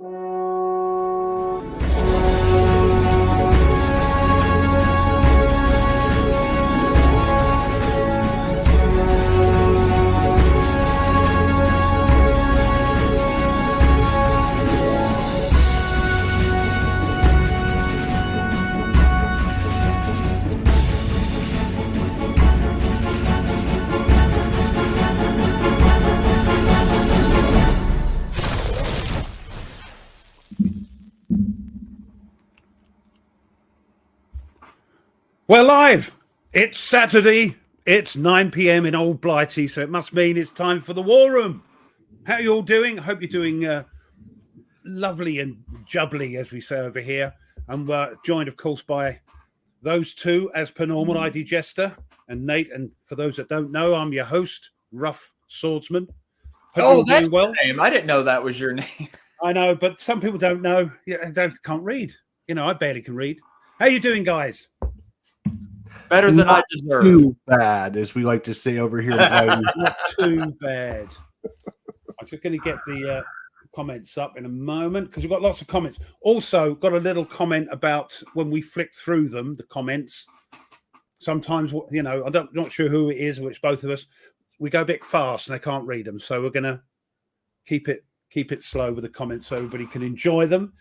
We're live. It's Saturday. It's 9 p.m. in Old Blighty, so it must mean it's time for the War Room. How are you all doing? I hope you're doing lovely and jubbly, as we say over here. I'm joined, of course, by those two, as per normal, ID Jester and Nate. And for those that don't know, I'm your host, Rough Swordsman. Hope that's doing well. Your name. I didn't know that was your name. I know, but some people don't know. Yeah, they can't read. You know, I barely can read. How you doing, guys? Better than I deserve. Too bad, as we like to say over here. Not too bad. I'm just going to get the comments up in a moment because we've got lots of comments. Also, got a little comment about when we flick through them, the comments. Sometimes, you know, I'm not sure who it is, which both of us, we go a bit fast and they can't read them. So we're going to keep it slow with the comments so everybody can enjoy them.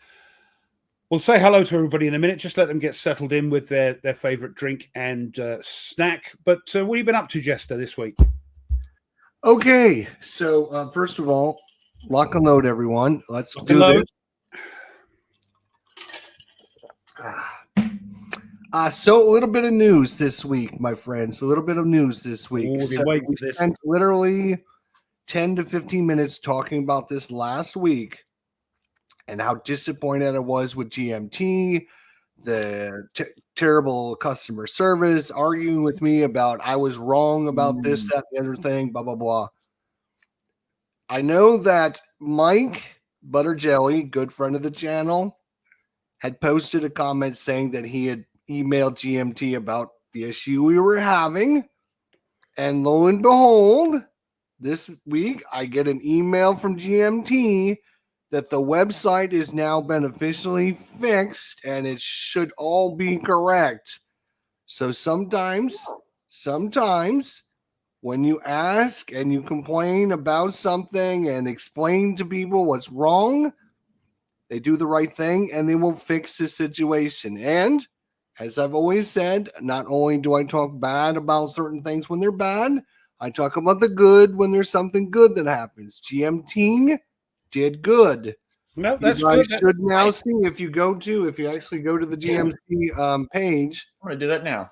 We'll say hello to everybody in a minute. Just let them get settled in with their favourite drink and snack. But what have you been up to, Jester, this week? Okay, so first of all, lock and load, everyone. Let's do this. So a little bit of news this week, my friends. A little bit of news this week. Oh, So we spent literally 10 to 15 minutes talking about this last week. And how disappointed I was with GMT, the terrible customer service, arguing with me about I was wrong about this, that, the other thing, blah, blah, blah. I know that Mike Butterjelly, good friend of the channel, had posted a comment saying that he had emailed GMT about the issue we were having. And lo and behold, this week I get an email from GMT that the website is now been officially fixed and it should all be correct. So sometimes when you ask and you complain about something and explain to people what's wrong, they do the right thing and they will fix the situation. And as I've always said, not only do I talk bad about certain things when they're bad, I talk about the good when there's something good that happens. GMT did good. No, that's good. You should now see if you actually go to the GMC page. I'm going to do that now.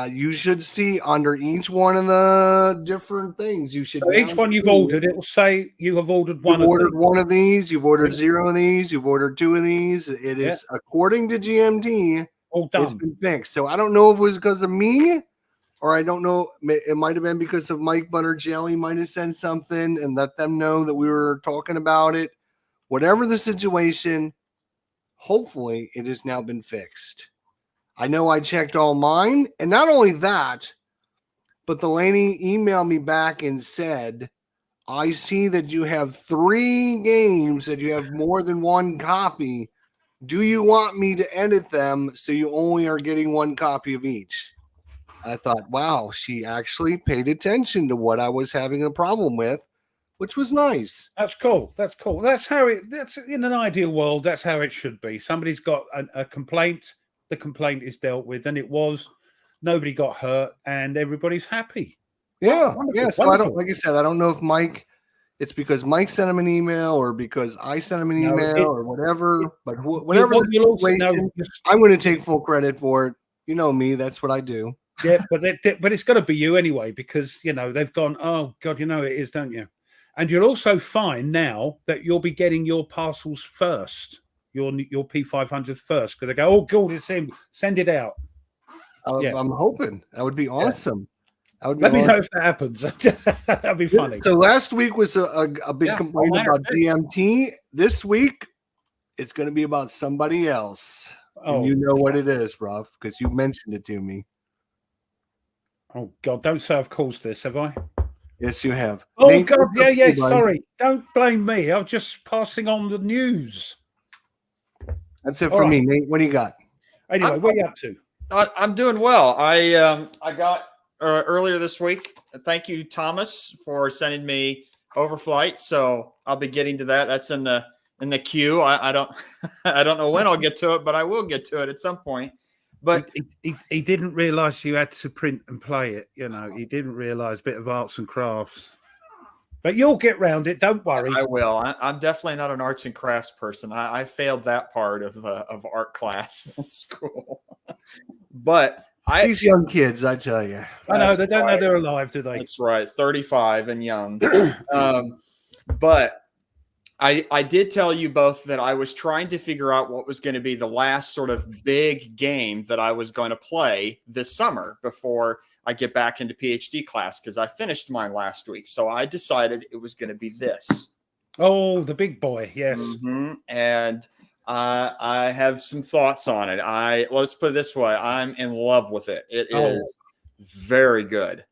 You should see under each one of the different things. You should. So each one you've ordered, it will say you have ordered one. One of these. You've ordered 0 of these. You've ordered 2 of these. It is according to GMT. All done. It's been fixed. So I don't know if it was because of me. Or I don't know, it might have been because of Mike Butterjelly might have sent something and let them know that we were talking about it. Whatever the situation, hopefully it has now been fixed. I know I checked all mine. And not only that, but the lady emailed me back and said, I see that you have 3 games that you have more than 1 copy. Do you want me to edit them so you only are getting 1 copy of each? I thought, wow, she actually paid attention to what I was having a problem with, which was nice. That's cool. That's cool. That's in an ideal world, that's how it should be. Somebody's got a complaint, the complaint is dealt with, and nobody got hurt, and everybody's happy. Yeah, yeah. So like I said, I don't know if it's because Mike sent him an email or because I sent him an email or whatever, but whatever the situation, I'm going to take full credit for it. You know me, that's what I do. Yeah, but it's got to be you anyway because, you know, they've gone, oh, God, you know it is, don't you? And you'll also find now that you'll be getting your parcels first, your P500 first, because they go, oh, God, it's him. Send it out. I'm hoping. That would be awesome. Yeah. Let me know if that happens. That'd be funny. So last week was a big complaint about DMT. This week, it's going to be about somebody else. Oh, and you know what it is, Ruff, because you mentioned it to me. Oh, God, don't say I've caused this, have I? Yes, you have. Oh, Nate, God. what's Yeah, up, yeah. bud? Sorry. Don't blame me. I'm just passing on the news. That's it All for right. me. Nate, what do you got? Anyway, what are you up to? I'm doing well. I got earlier this week. Thank you, Thomas, for sending me Overflight. So I'll be getting to that. That's in the queue. I don't I don't know when I'll get to it, but I will get to it at some point. But He didn't realize you had to print and play it. He didn't realize a bit of arts and crafts. But you'll get round it. Don't worry. I will. I'm definitely not an arts and crafts person. I failed that part of art class in school. But These young kids, I tell you. I know they don't know they're alive, do they? That's right. 35 and young. But I did tell you both that I was trying to figure out what was going to be the last sort of big game that I was going to play this summer before I get back into PhD class, because I finished mine last week. So I decided it was going to be this. Oh, the big boy. Yes. Mm-hmm. And I have some thoughts on it. Let's put it this way. I'm in love with it. It is very good.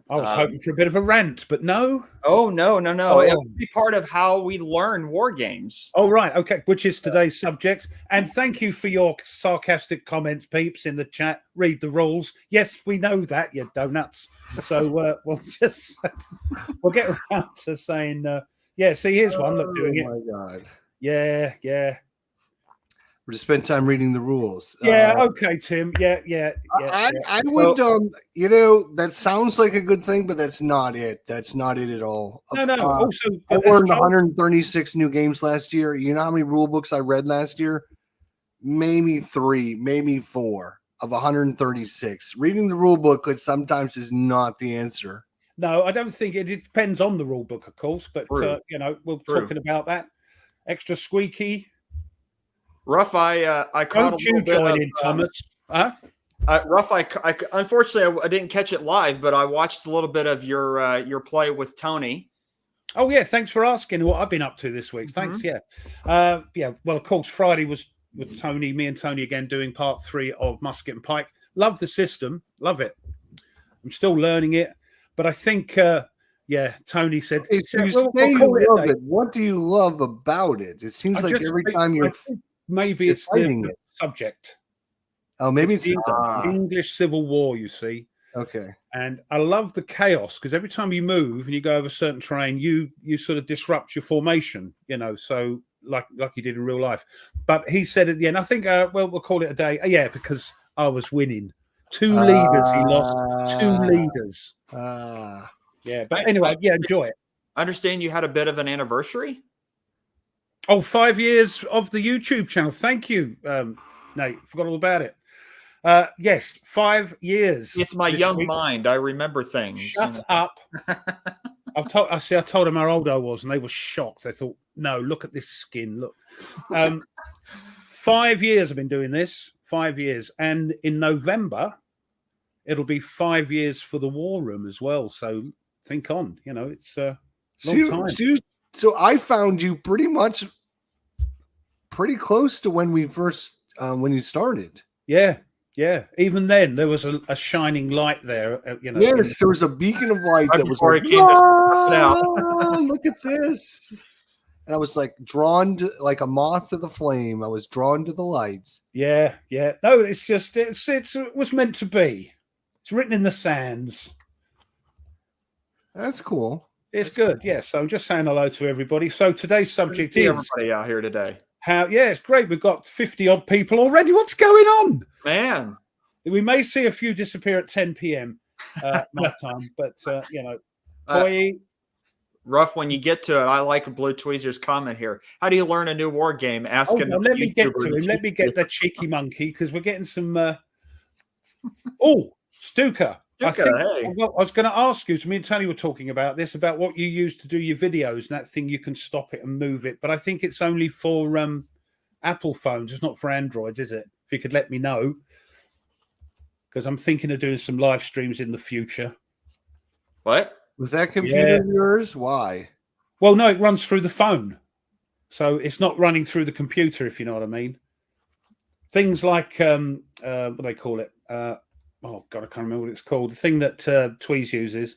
I was hoping for a bit of a rant, but no. Oh, no. Oh. It would be part of how we learn war games. Oh, right. Okay. Which is today's subject. And thank you for your sarcastic comments, peeps, in the chat. Read the rules. Yes, we know that, you donuts. So we'll get around to saying, yeah, see, here's one. Look, doing it. Oh, my God. Yeah. We're to spend time reading the rules. Yeah. Okay, Tim. Yeah. I would, that sounds like a good thing, but that's not it. That's not it at all. No. Also, I learned 136 new games last year. You know how many rule books I read last year? Maybe 3, maybe 4 of 136. Reading the rule book is not the answer. No, I don't think it depends on the rule book, of course, but we're talking about that. Extra squeaky. Ruff, I caught Don't you join in, Thomas? Huh? Ruff, unfortunately I didn't catch it live, but I watched a little bit of your play with Tony. Oh yeah, thanks for asking what I've been up to this week. Thanks. Yeah. Well, of course, Friday was with Tony, me and Tony again doing part 3 of Musket and Pike. Love the system, love it. I'm still learning it, but I think Tony said, what do you love about it? It seems like every time you're maybe it's the subject. Oh, maybe it's the English Civil War, you see. Okay. And I love the chaos, because every time you move and you go over certain terrain, you sort of disrupt your formation, so like you did in real life. But he said at the end, I think, we'll call it a day. Yeah, because I was winning. 2 leaders, he lost 2 leaders. Yeah, but anyway, enjoy it. I understand you had a bit of an anniversary. Oh, 5 years of the YouTube channel. Thank you, Nate. Forgot all about it. Yes, 5 years. It's my young mind. I remember things. Shut up. I told them how old I was, and they were shocked. They thought, no, look at this skin. Look. 5 years I've been doing this. 5 years. And in November, it'll be 5 years for the War Room as well. So think on. It's a long time. So I found you pretty close to when we first when you started. Yeah. Even then, there was a shining light there. Yes, there was a beacon of light that was like, look at this. And I was like drawn to, like a moth to the flame. I was drawn to the lights. Yeah. No, it's just it was meant to be. It's written in the sands. That's cool. It's good, yes. So I'm just saying hello to everybody. So today's subject is everybody out here today. It's great. We've got 50 odd people already. What's going on, man? We may see a few disappear at 10 p.m. My time, but Ruff, when you get to it, I like Blue Tweezer's comment here. How do you learn a new war game? Ask him. Let me get to him. Let me get the cheeky monkey, because we're getting some. Stuka. I was going to ask you, so me and Tony were talking about this, about what you use to do your videos, and that thing you can stop it and move it. But I think it's only for Apple phones. It's not for Androids, is it? If you could let me know. Because I'm thinking of doing some live streams in the future. What? Was that computer of yours? Why? Well, no, it runs through the phone. So it's not running through the computer, if you know what I mean. Things like, what do they call it? Oh God, I can't remember what it's called. The thing that Tweez uses.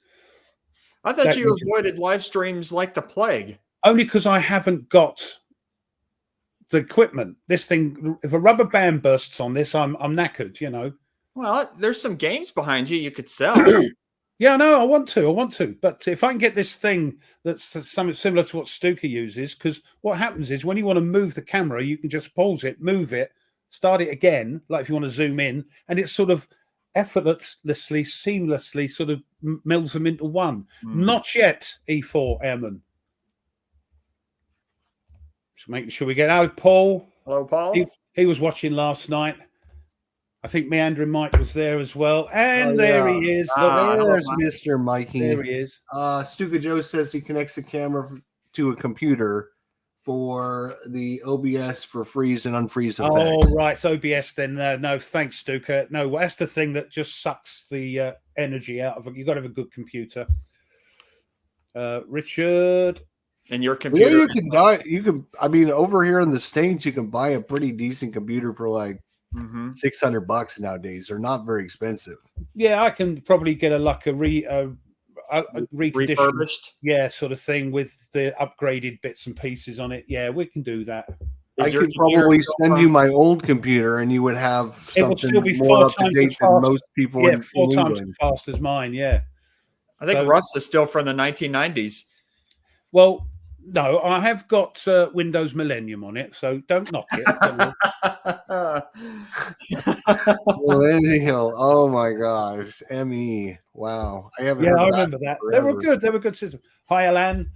I thought you avoided live streams like the plague. Only because I haven't got the equipment. This thing, if a rubber band bursts on this, I'm knackered, you know. Well, there's some games behind you could sell. Yeah, no, I want to. But if I can get this thing that's something similar to what Stuka uses, because what happens is when you want to move the camera, you can just pause it, move it, start it again, like if you want to zoom in, and it sort of effortlessly, seamlessly sort of melds them into one. Not yet, E4 Airman. Just making sure we get out. Paul. Hello, Paul. He was watching last night. I think Meandering Mike was there as well. And there he is. There's Mr. Mikey. There he is. Stuka Joe says he connects the camera to a computer for the OBS for freeze and unfreeze effects. Oh, right. It's OBS then. No, thanks, Stuka. No, that's the thing that just sucks the energy out of it. You've got to have a good computer. Richard. And your computer. Yeah, you can, I mean, over here in the States, you can buy a pretty decent computer for like $600 nowadays. They're not very expensive. Yeah, I can probably get reconditioned, refurbished, sort of thing with the upgraded bits and pieces on it. Yeah, we can do that. I could probably send you my old computer, and you would have something it will still be more up to date than most people. Yeah, four times as fast as mine. Yeah, I think Russ is still from the 1990s. Well, no, I have got Windows Millennium on it, so don't knock it. Millennial. Oh my gosh, ME. Wow, I haven't. Yeah, I remember that. They were good. They were good systems. Hi, Alan.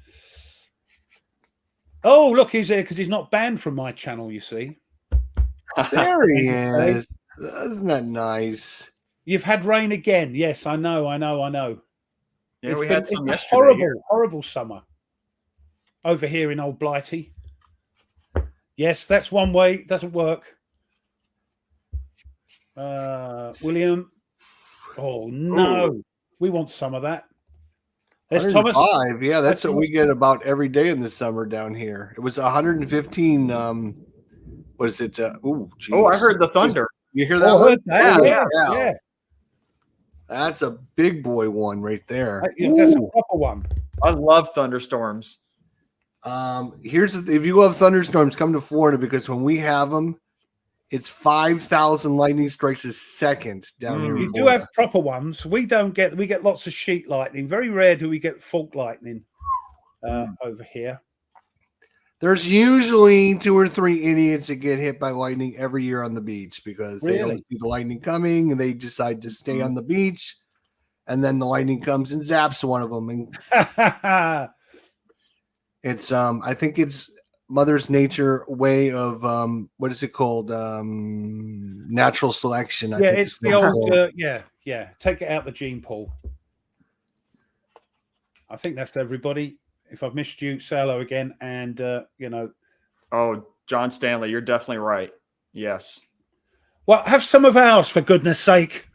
Oh, look, he's here because he's not banned from my channel. You see, there he is. Isn't that nice? You've had rain again. Yes, I know. Yeah, we had some yesterday. Horrible summer over here in Old Blighty. Yes, that's one way. It doesn't work. William. Oh no, Ooh. We want some of that. There's Thomas. Yeah, that's what we get about every day in the summer down here. It was 115. What is it? Oh, I heard the thunder. You hear that? One? Yeah. That's a big boy one right there. That's a proper one. I love thunderstorms. If you love thunderstorms, come to Florida, because when we have them, it's 5,000 lightning strikes a second down here. You do have proper ones. We get lots of sheet lightning. Very rare do we get fault lightning over here. There's usually 2 or 3 idiots that get hit by lightning every year on the beach because they don't see the lightning coming and they decide to stay on the beach, and then the lightning comes and zaps one of them. And it's I think it's Mother's Nature way of what is it called? Natural selection. I think it's the old Take it out the gene pool. I think that's everybody. If I've missed you, say hello again. And Oh, John Stanley, you're definitely right. Yes. Well, have some of ours, for goodness sake.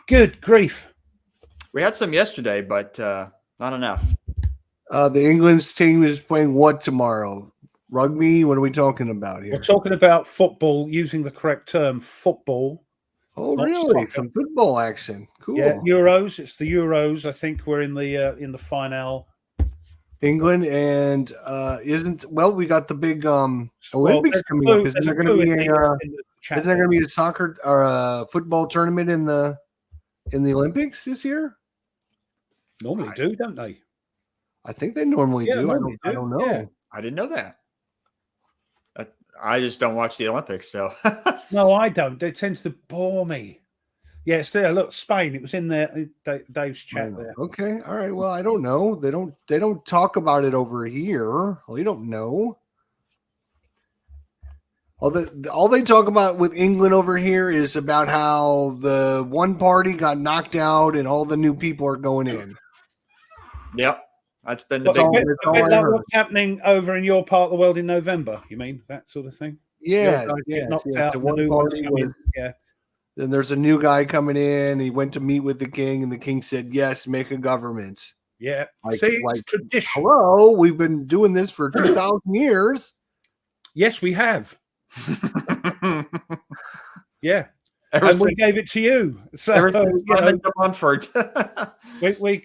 Good grief. We had some yesterday, but not enough. The England's team is playing what tomorrow? Rugby? What are we talking about here? We're talking about football, using the correct term, football. Oh, really? Soccer. Some football action. Cool. Yeah, Euros. It's the Euros. I think we're in the final. England and we got the big Olympics coming up. Isn't there going to be a soccer or a football tournament in the Olympics this year? Normally do, don't they? I think they normally do. I don't know. Yeah. I didn't know that. I just don't watch the Olympics, so. No, I don't. It tends to bore me. Yeah, it's there. Look, Spain. It was in there. Dave's chat there. Okay, all right. Well, I don't know. They don't talk about it over here. We don't know. All they talk about with England over here is about how the one party got knocked out and all the new people are going in. Yep. That's been the big what's happening over in your part of the world in November. You mean that sort of thing? Yeah. Then there's a new guy coming in. He went to meet with the king, and the king said, "Yes, make a government." Yeah. It's tradition. Hello, we've been doing this for 2,000 years. Yes, we have. Yeah. and we gave it to you. So ever since Simon de Montfort. we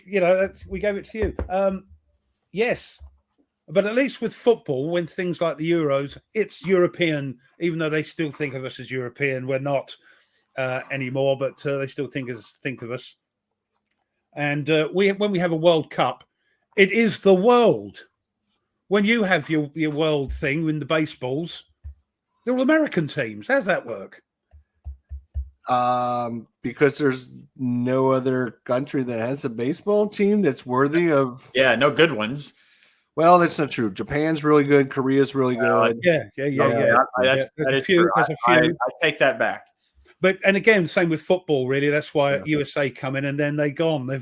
gave it to you. Yes, but at least with football, when things like the Euros, it's European. Even though they still think of us as European, we're not anymore. But they still think of us. And when we have a World Cup, it is the world. When you have your world thing in the baseballs, they're all American teams. How's that work? Because there's no other country that has a baseball team that's worthy of. Yeah, no good ones. Well, that's not true. Japan's really good. Korea's really good. Yeah. That is true. I take that back. But and again, same with football. Really, that's why USA come in and then they're gone. They're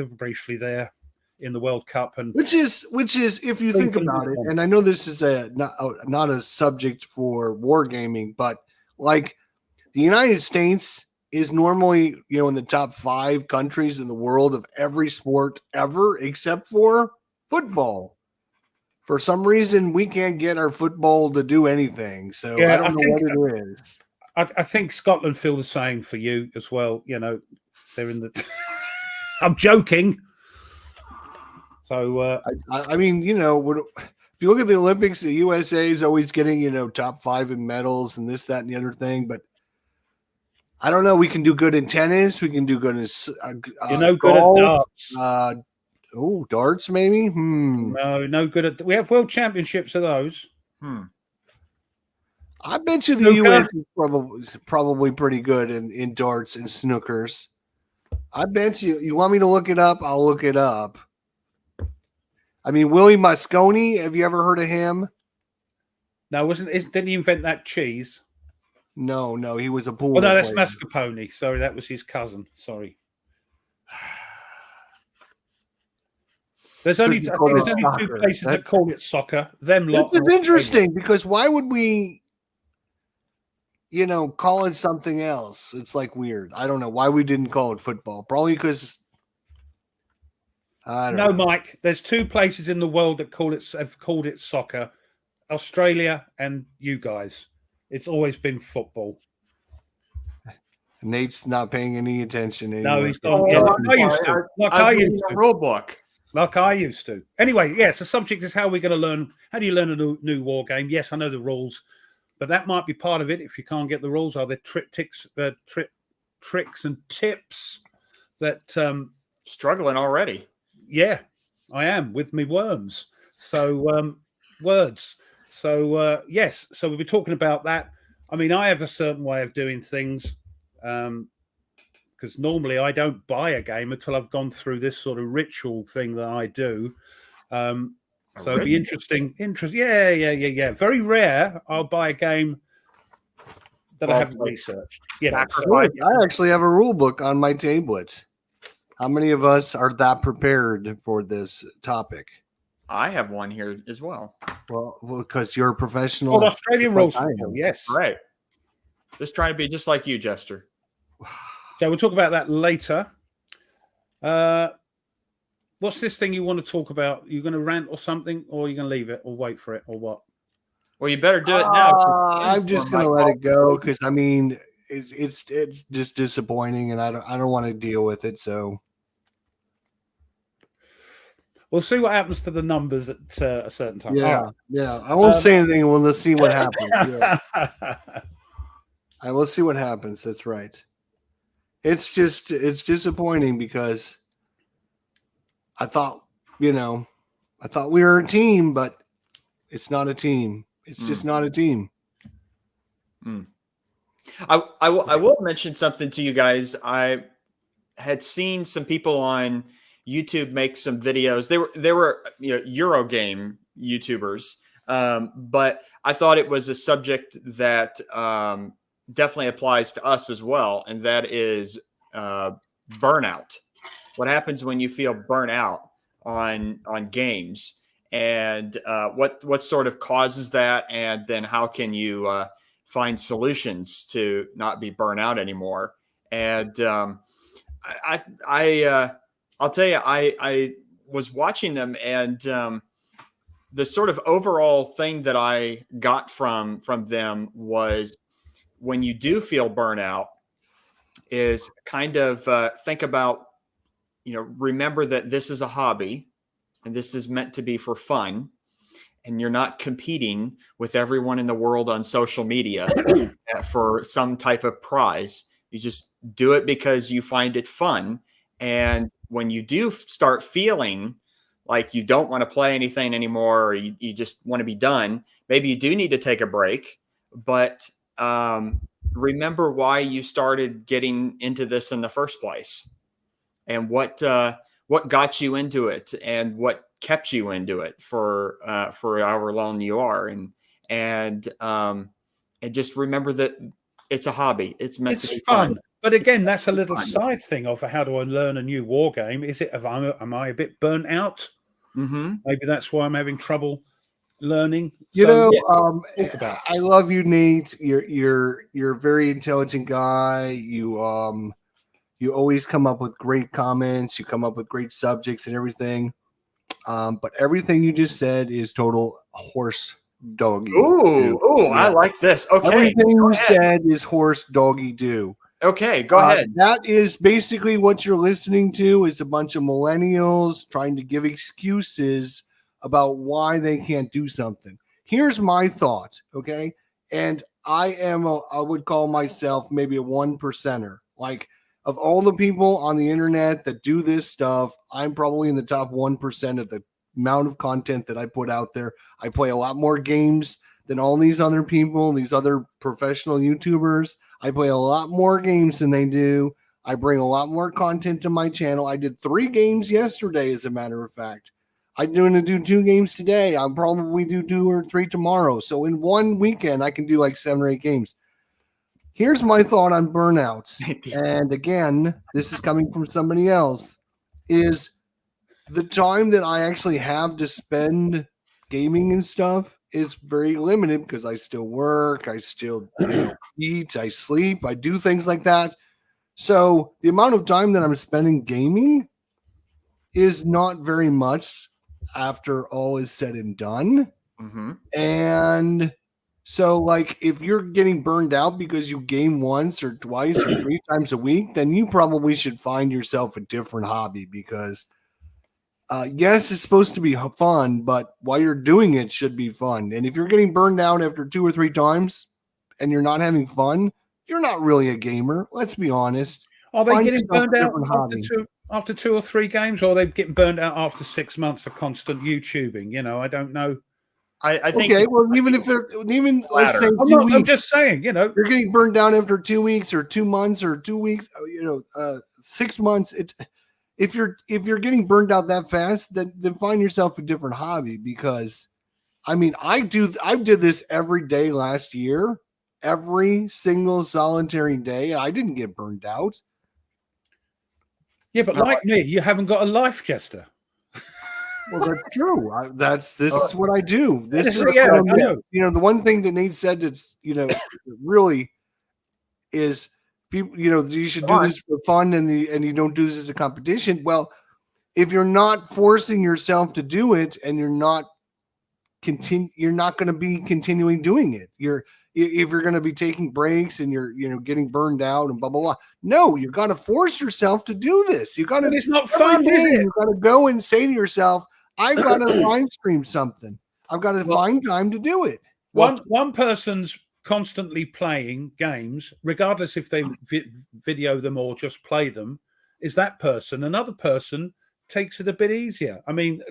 briefly there in the World Cup, and which is if you think about it, and I know this is not a subject for wargaming, but like the United States is normally in the top 5 countries in the world of every sport ever except for football. For some reason, we can't get our football to do anything. So I don't know what it is. I think Scotland feel the same for you as well. They're in the. I'm joking. So I mean, if you look at the Olympics, the USA is always getting top 5 in medals and this, that, and the other thing. But I don't know. We can do good in tennis. We can do good in good at darts. Darts maybe. No good at. We have world championships of those. I bet you the US is probably pretty good in darts and snookers. I bet you. You want me to look it up? I'll look it up. I mean, Willie Mosconi. Have you ever heard of him? No, didn't he invent that cheese? No, he was a pool. Oh no, that's mascarpone. Sorry, that was his cousin. Sorry. There's only 2 places that call it soccer. It's interesting because why would we? Call it something else. It's like weird. I don't know why we didn't call it football. Probably because I don't know. Mike. There's 2 places in the world that have called it soccer: Australia and you guys. It's always been football. Nate's not paying any attention anymore. No, he's gone. Like I used to. Rule book. Like I used to. Anyway, yes, the subject is how we're going to learn. How do you learn a new war game? Yes, I know the rules. But that might be part of it. If you can't get the rules, are there tricks and tips that struggling already? Yeah, I am with me worms. So words. So yes. So we'll be talking about that. I mean, I have a certain way of doing things because normally I don't buy a game until I've gone through this sort of ritual thing that I do. So it'd be interesting. Yeah. Very rare. I'll buy a game that I haven't researched. I actually have a rule book on my tablet. How many of us are that prepared for this topic? I have one here as well. Well, because you're a professional. Australian rules. Yes. Right. Just trying to be just like you, Jester. So we'll talk about that later. What's this thing you want to talk about? Are you going to rant or something, or are you going to leave it, or wait for it, or what? Well, you better do it now. I'm just going to let it go because I mean, it's just disappointing, and I don't want to deal with it. So we'll see what happens to the numbers at a certain time. Yeah. I won't say anything. We'll see what happens. Yeah. I will see what happens. That's right. It's disappointing because I thought we were a team, but it's not a team. It's just not a team. I will mention something to you guys. I had seen some people on YouTube make some videos. They were Eurogame YouTubers, but I thought it was a subject that definitely applies to us as well, and that is burnout. What happens when you feel burnt out on games, and what sort of causes that, and then how can you find solutions to not be burnt out anymore? And I'll tell you, I was watching them, and the sort of overall thing that I got from them was when you do feel burnout, is kind of think about, remember that this is a hobby and this is meant to be for fun. And you're not competing with everyone in the world on social media for some type of prize. You just do it because you find it fun. And when you do start feeling like you don't want to play anything anymore, or you just want to be done, maybe you do need to take a break. But remember why you started getting into this in the first place, and what got you into it, and what kept you into it for however long you are, and just remember that it's a hobby. It's meant to be fun. But again, that's a little side thing of how do I learn a new war game? Is it am I a bit burnt out? Mm-hmm. Maybe that's why I'm having trouble learning. I love you, Nate. You're a very intelligent guy. You always come up with great comments. You come up with great subjects and everything. But everything you just said is total horse doggy. Ooh, yeah. I like this. Okay. Everything you said is horse doggy do. Okay, go ahead. That is basically what you're listening to, is a bunch of millennials trying to give excuses about why they can't do something. Here's my thought, okay? And I would call myself maybe a 1%er. Like, of all the people on the internet that do this stuff, I'm probably in the top 1% of the amount of content that I put out there. I play a lot more games than all these other people, these other professional YouTubers. I play a lot more games than they do. I bring a lot more content to my channel. I did 3 games yesterday, as a matter of fact. I'm going to do 2 games today. I'll probably do 2 or 3 tomorrow. So in one weekend, I can do like 7 or 8 games. Here's my thought on burnout. And again, this is coming from somebody else, is the time that I actually have to spend gaming and stuff is very limited, because I still work, I still eat, I sleep, I do things like that. So the amount of time that I'm spending gaming is not very much after all is said and done. Mm-hmm. And so, like, if you're getting burned out because you game once or twice or 3 times a week, then you probably should find yourself a different hobby, because yes, it's supposed to be fun, but while you're doing it should be fun. And if you're getting burned out after 2 or 3 times and you're not having fun, you're not really a gamer. Let's be honest. Are they getting burned out after 2 or 3 games, or are they getting burned out after 6 months of constant YouTubing? I don't know. I think. Okay, well, even if they're let's say I'm just saying, you're getting burned down after 2 weeks or 2 months or 2 weeks, 6 months. If you're getting burned out that fast, then find yourself a different hobby, because I mean, I did this every day last year, every single solitary day. I didn't get burned out. Yeah, but like me, you haven't got a life, Jester. Well, that's true. This is what I do. This is the one thing that Nate said that's really is people. You should do this for fun, and you don't do this as a competition. Well, if you're not forcing yourself to do it, and you're not going to be continually doing it. If you're going to be taking breaks and you're getting burned out and blah blah blah. No, you got to force yourself to do this. You got to. It's not fun, is it? You got to go and say to yourself, I've got to live stream something. I've got to find time to do it. One person's constantly playing games, regardless if they video them or just play them, is that person. Another person takes it a bit easier. I mean,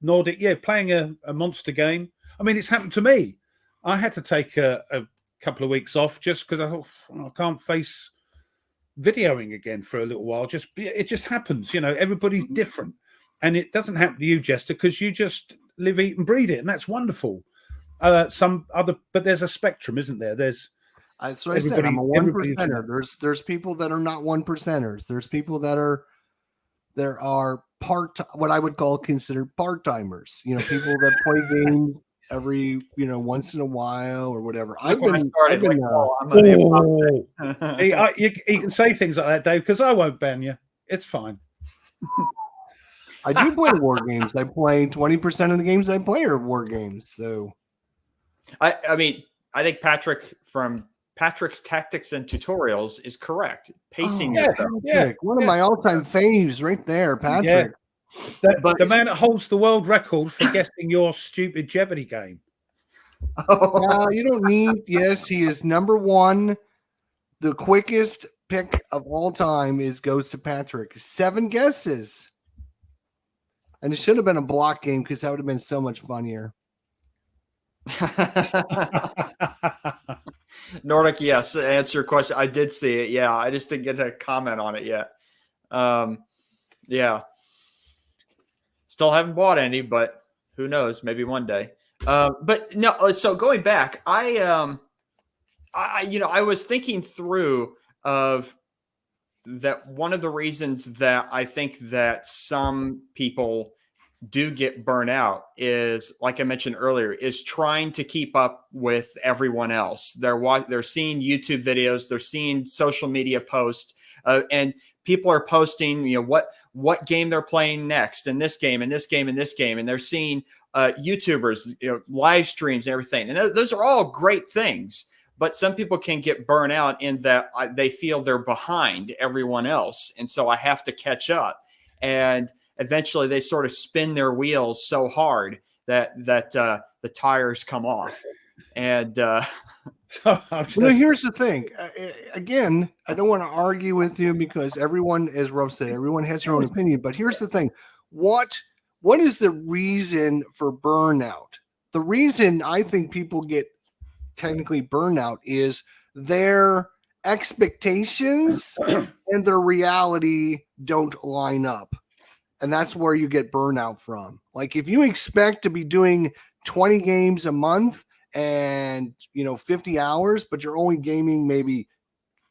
Nordic, playing a monster game. I mean, it's happened to me. I had to take a couple of weeks off just because I thought, I can't face videoing again for a little while. It just happens. Everybody's different. And it doesn't happen to you, Jester, because you just live, eat, and breathe it, and that's wonderful. But there's a spectrum, isn't there? That's what I said. I'm a 1%er. There's people that are not 1%ers. There's people that are what I would consider part-timers. People that play games every once in a while or whatever. You can say things like that, Dave, because I won't ban you. It's fine. I do play war games. I play 20% of the games I play are war games. So, I mean, I think Patrick from Patrick's tactics and tutorials is correct. Pacing Oh, yourself. Patrick, one of my all-time faves right there, Patrick. The man that holds the world record for guessing your stupid Jeopardy game. You don't need. Yes, he is number one. The quickest pick of all time goes to Patrick. 7 guesses, and it should have been a block game because that would have been so much funnier. Nordic, yes. To answer your question, I did see it. Yeah, I just didn't get a comment on it yet. Yeah, still haven't bought any, but who knows? Maybe one day. But no. So going back, I was thinking through of that. One of the reasons that I think that some people do get burnout is, like I mentioned earlier, is trying to keep up with everyone else. They're seeing YouTube videos, they're seeing social media posts, and people are posting, what game they're playing next, and this game, and this game, and this game, and they're seeing YouTubers, live streams and everything, and those are all great things. But some people can get burnt out in that they feel they're behind everyone else, and so I have to catch up. And eventually they sort of spin their wheels so hard that the tires come off. And here's the thing. Again, I don't want to argue with you because everyone, as Rob said, everyone has their own opinion. But here's the thing. What is the reason for burnout? The reason I think people get technically burnout is their expectations and their reality don't line up. And that's where you get burnout from. Like if you expect to be doing 20 games a month and 50 hours, but you're only gaming maybe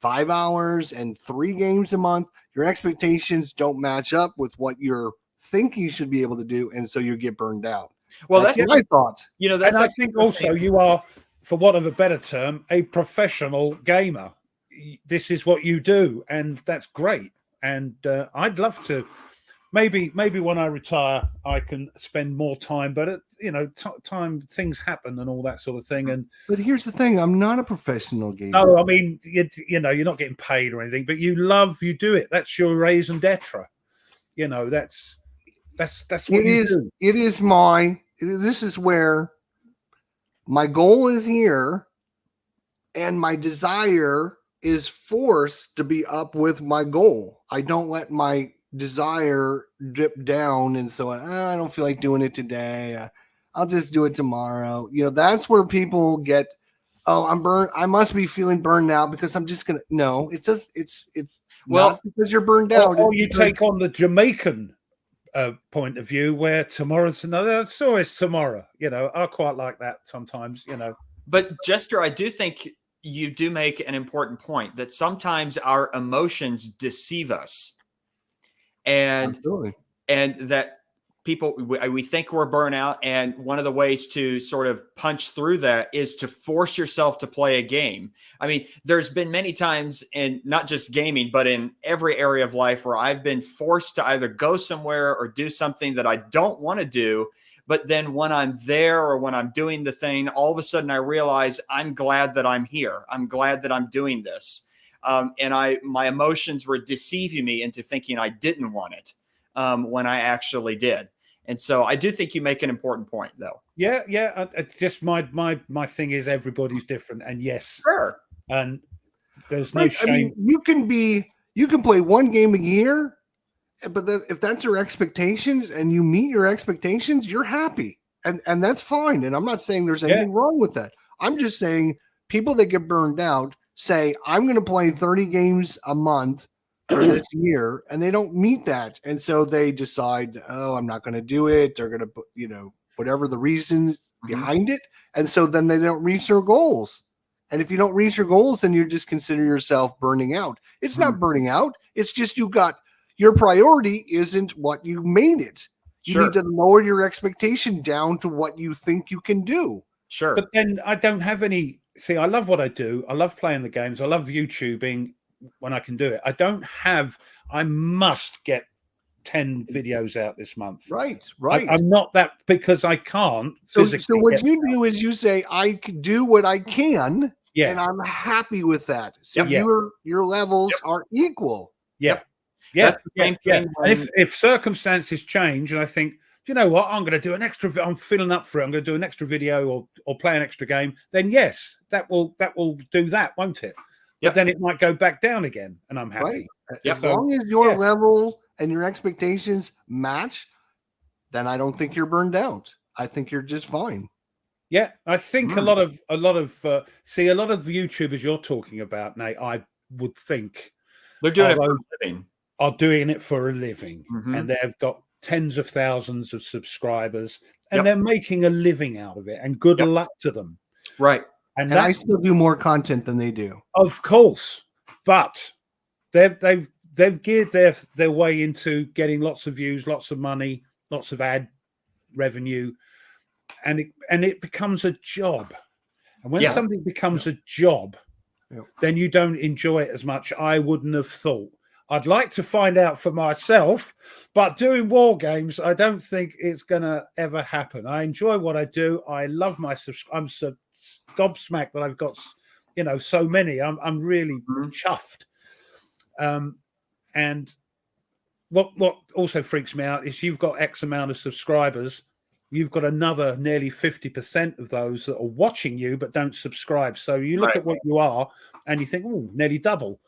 5 hours and 3 games a month, your expectations don't match up with what you're thinking you should be able to do, and so you get burned out. Well, that's my thought. And I think also you are, for want of a better term, a professional gamer. This is what you do, and that's great. And I'd love to. Maybe when I retire, I can spend more time. But time things happen and all that sort of thing. But here's the thing: I'm not a professional gamer. No, I mean, you're not getting paid or anything, but you do it. That's your raison d'etre. That's what you do. It is this is where my goal is here, and my desire is forced to be up with my goal. I don't let my desire drip down, and so I don't feel like doing it today. I'll just do it tomorrow. That's where people get, I'm burned. I must be feeling burned out because I'm just gonna. No, it's not because you're burned out. Or you take on the Jamaican point of view where tomorrow's another. It's always tomorrow. I quite like that sometimes. But Jester, I do think you do make an important point that sometimes our emotions deceive us. And that people, we think we're burnout. And one of the ways to sort of punch through that is to force yourself to play a game. I mean, there's been many times in not just gaming, but in every area of life where I've been forced to either go somewhere or do something that I don't want to do. But then when I'm there or when I'm doing the thing, all of a sudden I realize I'm glad that I'm here. I'm glad that I'm doing this. And my emotions were deceiving me into thinking I didn't want it when I actually did. And so I do think you make an important point, though. Yeah. It's just my thing is everybody's different, and yes, sure. And there's no shame. I mean, you can play one game a year, but if that's your expectations and you meet your expectations, you're happy, and that's fine. And I'm not saying there's anything wrong with that. I'm just saying people that get burned out say, I'm going to play 30 games a month for this year, and they don't meet that. And so they decide, I'm not going to do it. They're going to put, whatever the reason behind it. And so then they don't reach their goals. And if you don't reach your goals, then you just consider yourself burning out. It's not burning out. It's just your priority isn't what you made it. You need to lower your expectation down to what you think you can do. Sure. But then I don't have any. See, I love what I do. I love playing the games. I love YouTubing when I can do it. I must get 10 videos out this month. Right. I'm not that because I can't physically. So what you do is you say, I do what I can, Yeah. And I'm happy with that. So Yep. your levels are equal. Yeah. Yep. Yeah. That's the same thing And if circumstances change and I think, you know what, I'm going to do an extra, I'm feeling up for it, I'm going to do an extra video or play an extra game, then yes, that will do that, won't it? Yep. But then it might go back down again, and I'm happy. Right. Yep. As long as your level and your expectations match, then I don't think you're burned out. I think you're just fine. Yeah, I think a lot of see a lot of YouTubers you're talking about, Nate, I would think they're doing it for a living. Are doing it for a living, Mm-hmm. and they've got tens of thousands of subscribers, and they're making a living out of it. And good luck to them, right? And I still do more content than they do, of course, but they've geared their way into getting lots of views, lots of money, lots of ad revenue, and it becomes a job. And when something becomes a job, then you don't enjoy it as much. I wouldn't have thought. I'd like to find out for myself, but doing war games, I don't think it's going to ever happen. I enjoy what I do. I love my I'm so gobsmacked that I've got, so many. I'm really chuffed. And what also freaks me out is you've got X amount of subscribers. You've got another nearly 50% of those that are watching you but don't subscribe. So you look at what you are and you think, oh, nearly double.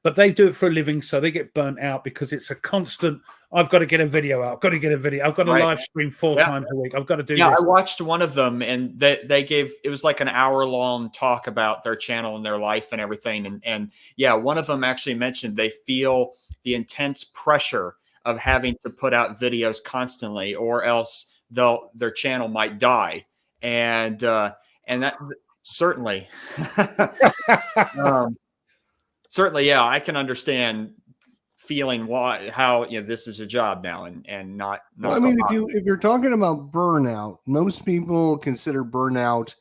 But they do it for a living, so they get burnt out because it's a constant, I've got to get a video out. I've got to get a video. I've got to live stream 4 times a week. I've got to do this. I watched one of them, and they gave, it was like an hour-long talk about their channel and their life and everything. And one of them actually mentioned they feel the intense pressure of having to put out videos constantly, or else their channel might die. And that certainly, certainly, I can understand feeling how this is a job now and not. Well, I mean, if you're talking about burnout, most people consider burnout,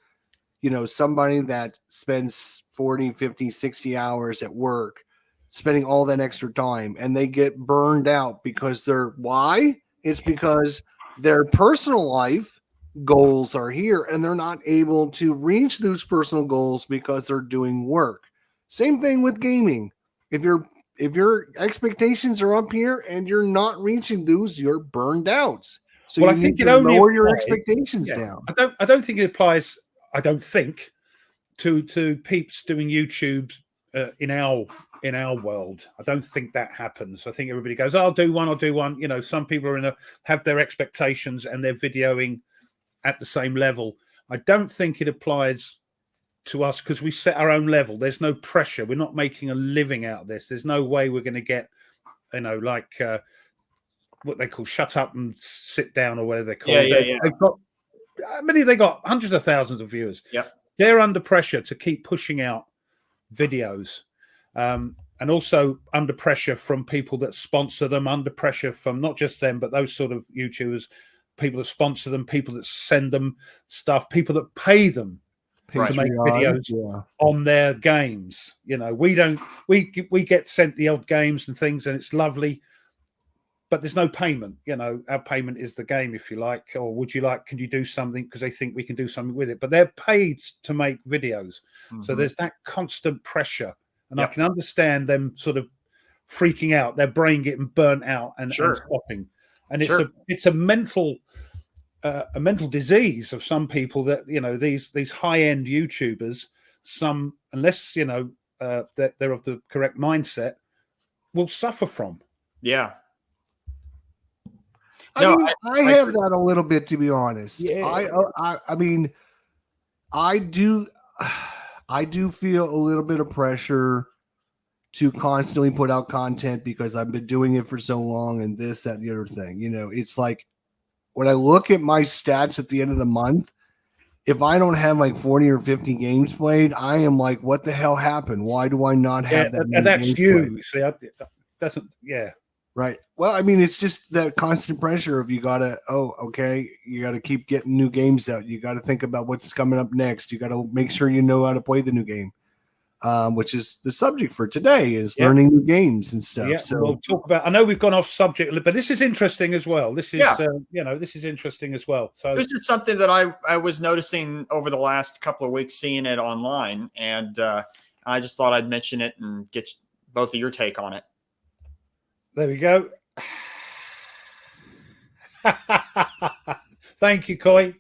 somebody that spends 40, 50, 60 hours at work, spending all that extra time, and they get burned out because why? It's because their personal life goals are here and they're not able to reach those personal goals because they're doing work. Same thing with gaming. If your expectations are up here and you're not reaching those, you're burned out. So I think it only lower your expectations down. I don't think it applies. I don't think to peeps doing YouTube in our world. I don't think that happens. I think everybody goes, I'll do one. Some people have their expectations and they're videoing at the same level. I don't think it applies to us because we set our own level. There's no pressure. We're not making a living out of this. There's no way we're going to get, what they call shut up and sit down or whatever they're called. They've got, how many they got? Hundreds of thousands of viewers. Yeah. They're under pressure to keep pushing out videos. And also under pressure from people that sponsor them, under pressure from not just them, but those sort of YouTubers, people that sponsor them, people that send them stuff, people that pay them to make videos on their games. We get sent the old games and things and it's lovely, but there's no payment. Our payment is the game, if you like, or can you do something because they think we can do something with it, but they're paid to make videos. So there's that constant pressure, and I can understand them sort of freaking out, their brain getting burnt out and stopping. And it's a mental disease of some people that these high-end YouTubers, some, unless that they're of the correct mindset, will suffer from. Yeah. I have that a little bit, to be honest. Yeah. I mean, I do feel a little bit of pressure to constantly put out content because I've been doing it for so long and this, that, and the other thing. It's like when I look at my stats at the end of the month, if I don't have like 40 or 50 games played, I am like, what the hell happened? Why do I not have that? And that's you. See, Right. Well, I mean, it's just that constant pressure of you got to keep getting new games out. You got to think about what's coming up next. You got to make sure you know how to play the new game. which is the subject for today, is Yeah. learning new games and stuff. Yeah, So we'll talk about. I know we've gone off subject, but this is interesting as well. This is, this is interesting as well. So this is something that I was noticing over the last couple of weeks, seeing it online, and I just thought I'd mention it and get both of your take on it. There we go. Thank you, Coy.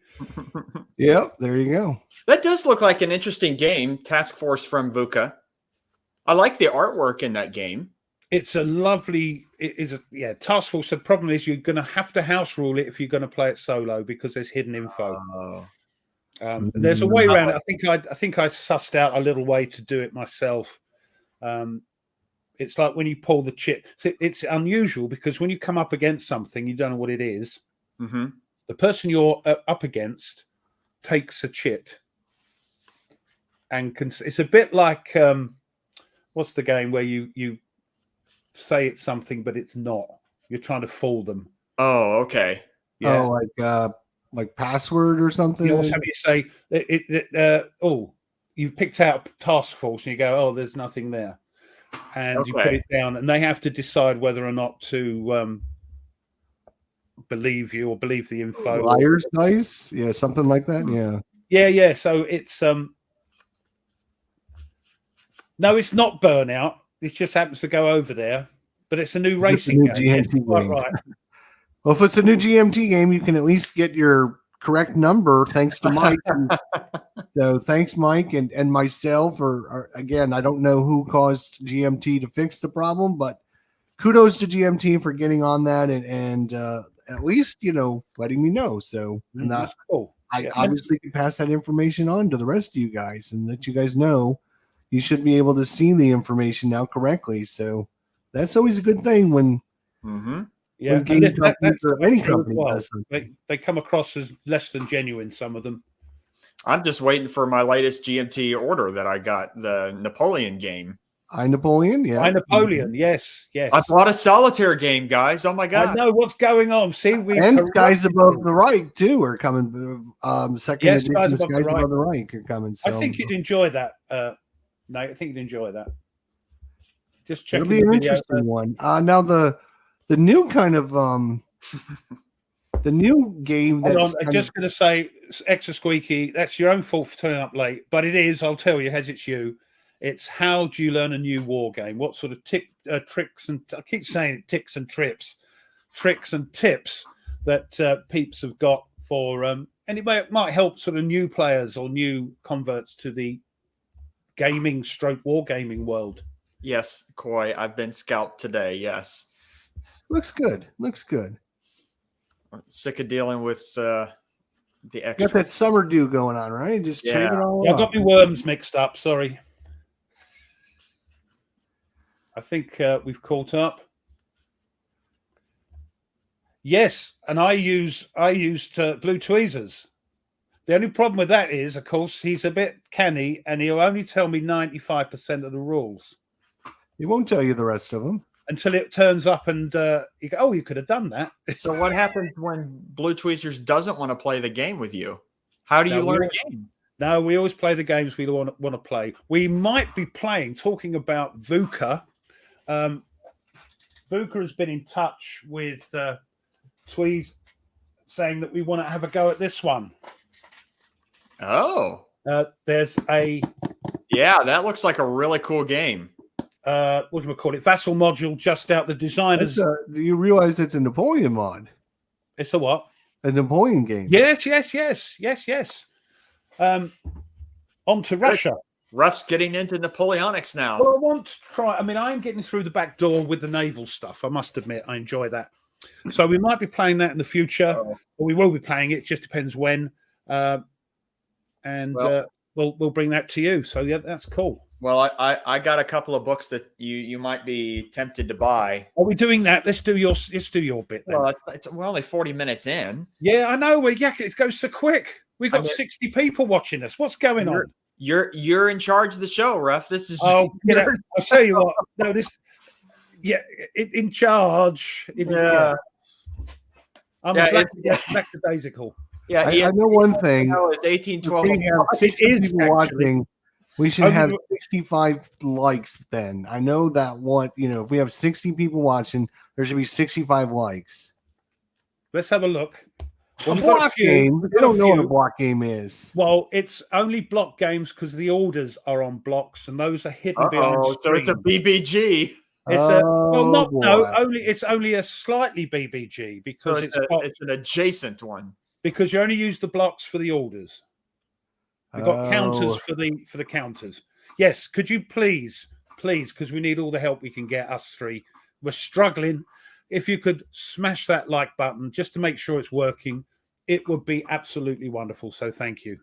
Yep, there you go. That does look like an interesting game, Task Force from VUCA. I like the artwork in that game. It's a lovely. It is Task Force. The problem is you're going to have to house rule it if you're going to play it solo because there's hidden info. There's a way around it. I think I sussed out a little way to do it myself. It's like when you pull the chit. It's unusual because when you come up against something, you don't know what it is. Mm-hmm. The person you're up against takes a chit, and it's a bit like what's the game where you say it's something but it's not. You're trying to fool them. Oh, okay. Yeah. Oh, like password or something. You also say you picked out Task Force and you go, oh, there's nothing there, and you put it down, and they have to decide whether or not to believe you or believe the info. Liar's dice, yeah, something like that. Yeah. So it's no, it's not Burnout. It just happens to go over there, but it's a new racing game. Yes, quite right. Well, if it's a new GMT game, you can at least get your correct number thanks to Mike. So thanks, Mike, and myself. Or again, I don't know who caused GMT to fix the problem, but kudos to GMT for getting on that and at least letting me know. So and that's cool. I obviously can pass that information on to the rest of you guys and let you guys know you should be able to see the information now correctly. So that's always a good thing when. Mm-hmm. Yeah, when game companies or any company does they come across as less than genuine. Some of them. I'm just waiting for my latest GMT order that I got, the Napoleon game. Napoleon, yeah. Napoleon, yes. I bought a solitaire game, guys. Oh my god! I know what's going on. See, and Skies Above the Reich too are coming. Second edition Skies Above the Reich are coming. So I think you'd enjoy that. Nate, I think you'd enjoy that. Just check. It'll be an interesting one. Now the new kind of the new game. Hold on, I'm just going to say, extra squeaky. That's your own fault for turning up late, but it is. I'll tell you, as it's you. It's how do you learn a new war game? What sort of tricks and I keep saying it, tricks and tips that peeps have got for and it might help sort of new players or new converts to the gaming / wargaming world. Yes, Coy, I've been scalped today. Yes. Looks good. I'm sick of dealing with the extra. Got that summer dew going on, right? Just trade it all. Yeah, I got my worms mixed up. Sorry. I think we've caught up. Yes, and I used blue tweezers. The only problem with that is, of course, he's a bit canny, and he'll only tell me 95% of the rules. He won't tell you the rest of them. Until it turns up and you go, oh, you could have done that. So what happens when Blue Tweezers doesn't want to play the game with you? How do you learn a game? No, we always play the games we want to play. We might be talking about VUCA. VUCA has been in touch with Tweez saying that we want to have a go at this one. Oh. There's a... Yeah, that looks like a really cool game. What do we call it? Vassal module, just out the designers. Do you realize it's a Napoleon mod? It's a what? A Napoleon game. Yes. On to Russia. Ruff's getting into Napoleonics now. Well, I want to try. I mean, I'm getting through the back door with the naval stuff. I must admit, I enjoy that. So we might be playing that in the future, or we will be playing it. It just depends when. We'll bring that to you. So yeah, that's cool. Well, I got a couple of books that you might be tempted to buy. Are we doing that? Let's do your bit then. Well, we're only 40 minutes in. Yeah, I know. It goes so quick. We've got 60 people watching us. What's going on? You're in charge of the show, Ruff. This is. Oh, I'll tell you what. No, this. Yeah, in charge. I'm lackadaisical. Yeah, I know one thing. It's 1812. It is watching. We should have 65 likes then. I know that if we have 60 people watching, there should be 65 likes. Let's have a look. Well, a block game. They don't know what a block game is. Well, it's only block games because the orders are on blocks and those are hidden behind screen. So it's a BBG. It's it's only a slightly BBG because it's an adjacent one. Because you only use the blocks for the orders. We've got counters for the counters. Yes, could you please, because we need all the help we can get, us three. We're struggling. If you could smash that like button just to make sure it's working, it would be absolutely wonderful. So thank you.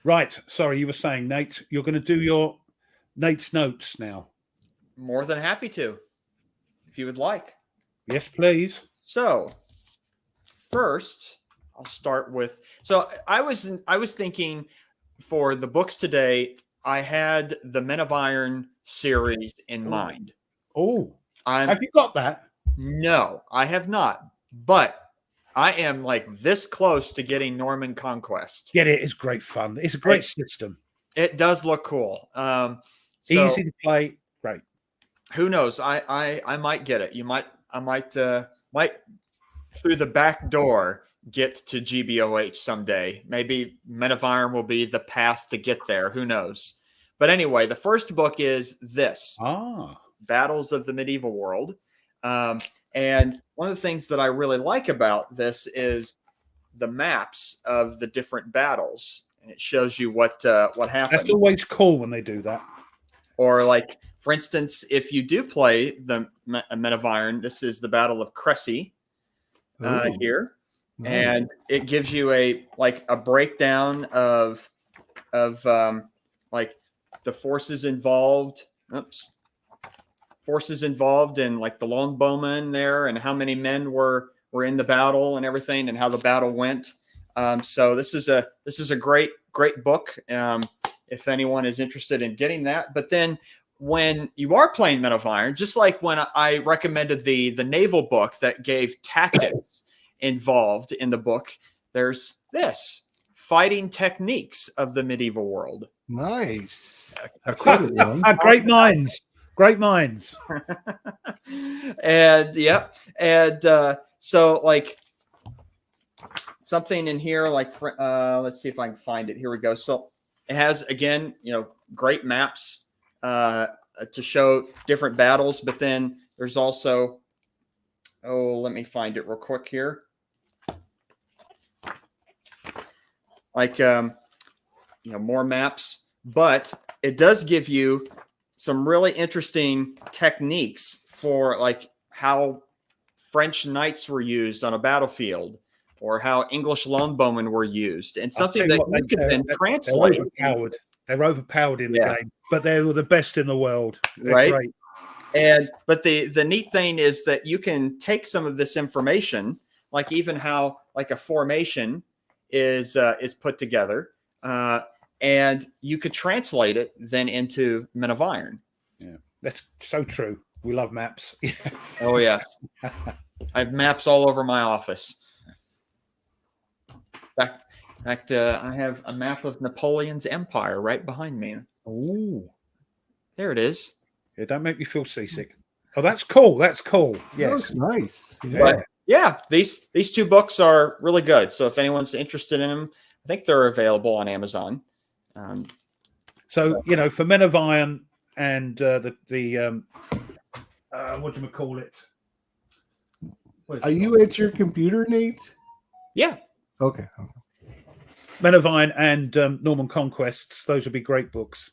Right. Sorry, you were saying, Nate, you're going to do your Nate's notes now. More than happy to, if you would like. Yes, please. So first, I'll start with. So I was thinking for the books today, I had the Men of Iron series in mind. Oh, have you got that? No, I have not. But I am like this close to getting Norman Conquest. Get it? It's great fun. It's a great system. It does look cool. Easy to play. Great. Who knows? I might get it. I might through the back door get to GBOH someday. Maybe Men of Iron will be the path to get there. Who knows? But anyway, the first book is this. Battles of the Medieval World. And one of the things that I really like about this is the maps of the different battles. And it shows you what happened. That's always cool when they do that. Or like, for instance, if you do play the Men of Iron, this is the Battle of Cressy here. Nice. And it gives you a breakdown of like the forces involved. Forces involved in like the lone bowman there and how many men were in the battle and everything and how the battle went. So this is a great book if anyone is interested in getting that. But then when you are playing Men of Iron, just like when I recommended the naval book that gave tactics involved in the book, there's this fighting techniques of the medieval world. Nice. Great minds. Great minds. And so like something in here, like let's see if I can find it. Here we go. So it has, again, great maps to show different battles, but then there's also, let me find it real quick here. Like, more maps, but it does give you some really interesting techniques for like how French knights were used on a battlefield or how English lone bowmen were used, and something that you can then translate. They're overpowered in the game, but they were the best in the world. They're right. Great. But the neat thing is that you can take some of this information, like even how like a formation is put together, and you could translate it then into Men of Iron. Yeah, that's so true. We love maps. Oh yes, I have maps all over my office. In fact, I have a map of Napoleon's empire right behind me. Ooh, there it is. Yeah, don't make me feel seasick. Oh, that's cool. That's cool. Yes, that's nice. Yeah. But yeah, these two books are really good. So if anyone's interested in them, I think they're available on Amazon. So for Men of Iron and the what do you call it? Are you at your computer, Nate? Yeah. Okay. Men of Iron and Norman Conquests. Those would be great books.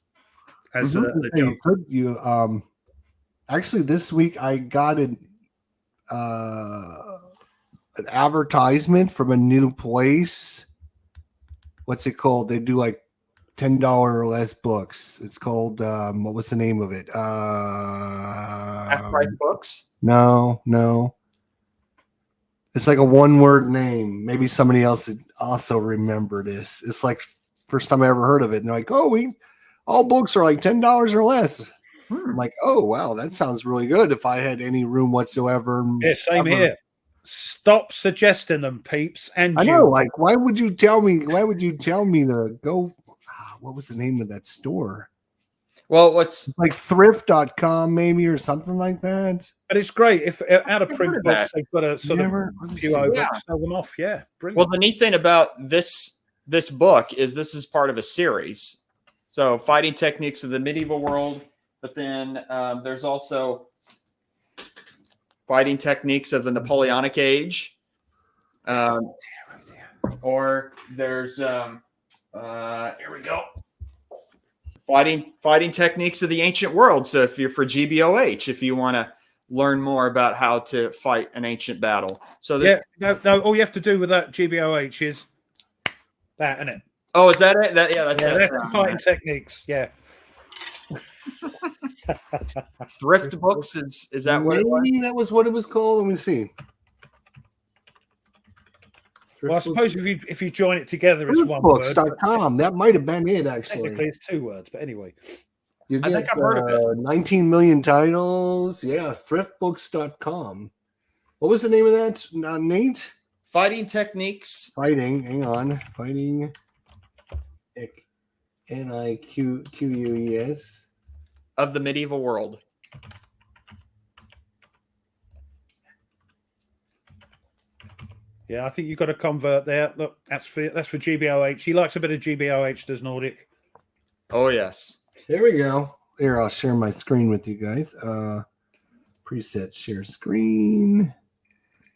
As actually this week I got an advertisement from a new place. What's it called? They do like $10 or less books. It's called what was the name of it? Half Price Books? No. It's like a one-word name. Maybe somebody else would also remember this. It's like first time I ever heard of it. And they're like, all books are like $10 or less. I'm like, oh wow, that sounds really good. If I had any room whatsoever. Yeah, same here. Stop suggesting them, peeps. And I know, like, why would you tell me to go? what was the name of that store? Well, it's like thrift.com maybe or something like that. And it's great if out of print books they've got a sort of few over, sell them off. Yeah, brilliant. Well, the neat thing about this book is this is part of a series. So fighting techniques of the medieval world, but then there's also fighting techniques of the Napoleonic age. Or there's here we go. Fighting techniques of the ancient world. So if you're for GBOH, if you want to learn more about how to fight an ancient battle. So this, no, all you have to do with that GBOH is that, isn't it? Oh, is that it? That's the fighting techniques. Yeah. Thrift books is that what it was? Maybe that was what it was called. Let me see. Well, I suppose if you join it together, it's one word. Books.com. That might have been it, actually. Technically, it's 2 words, but anyway. You get, I think I've heard of it. 19 million titles. Yeah, thriftbooks.com. What was the name of that, Nate? Fighting techniques. Hang on. Fighting. NIQUES. Of the medieval world. Yeah, I think you've got to convert there. Look, that's for GBOH. He likes a bit of GBOH, does Nordic. Oh, yes. There we go. Here, I'll share my screen with you guys. Preset share screen.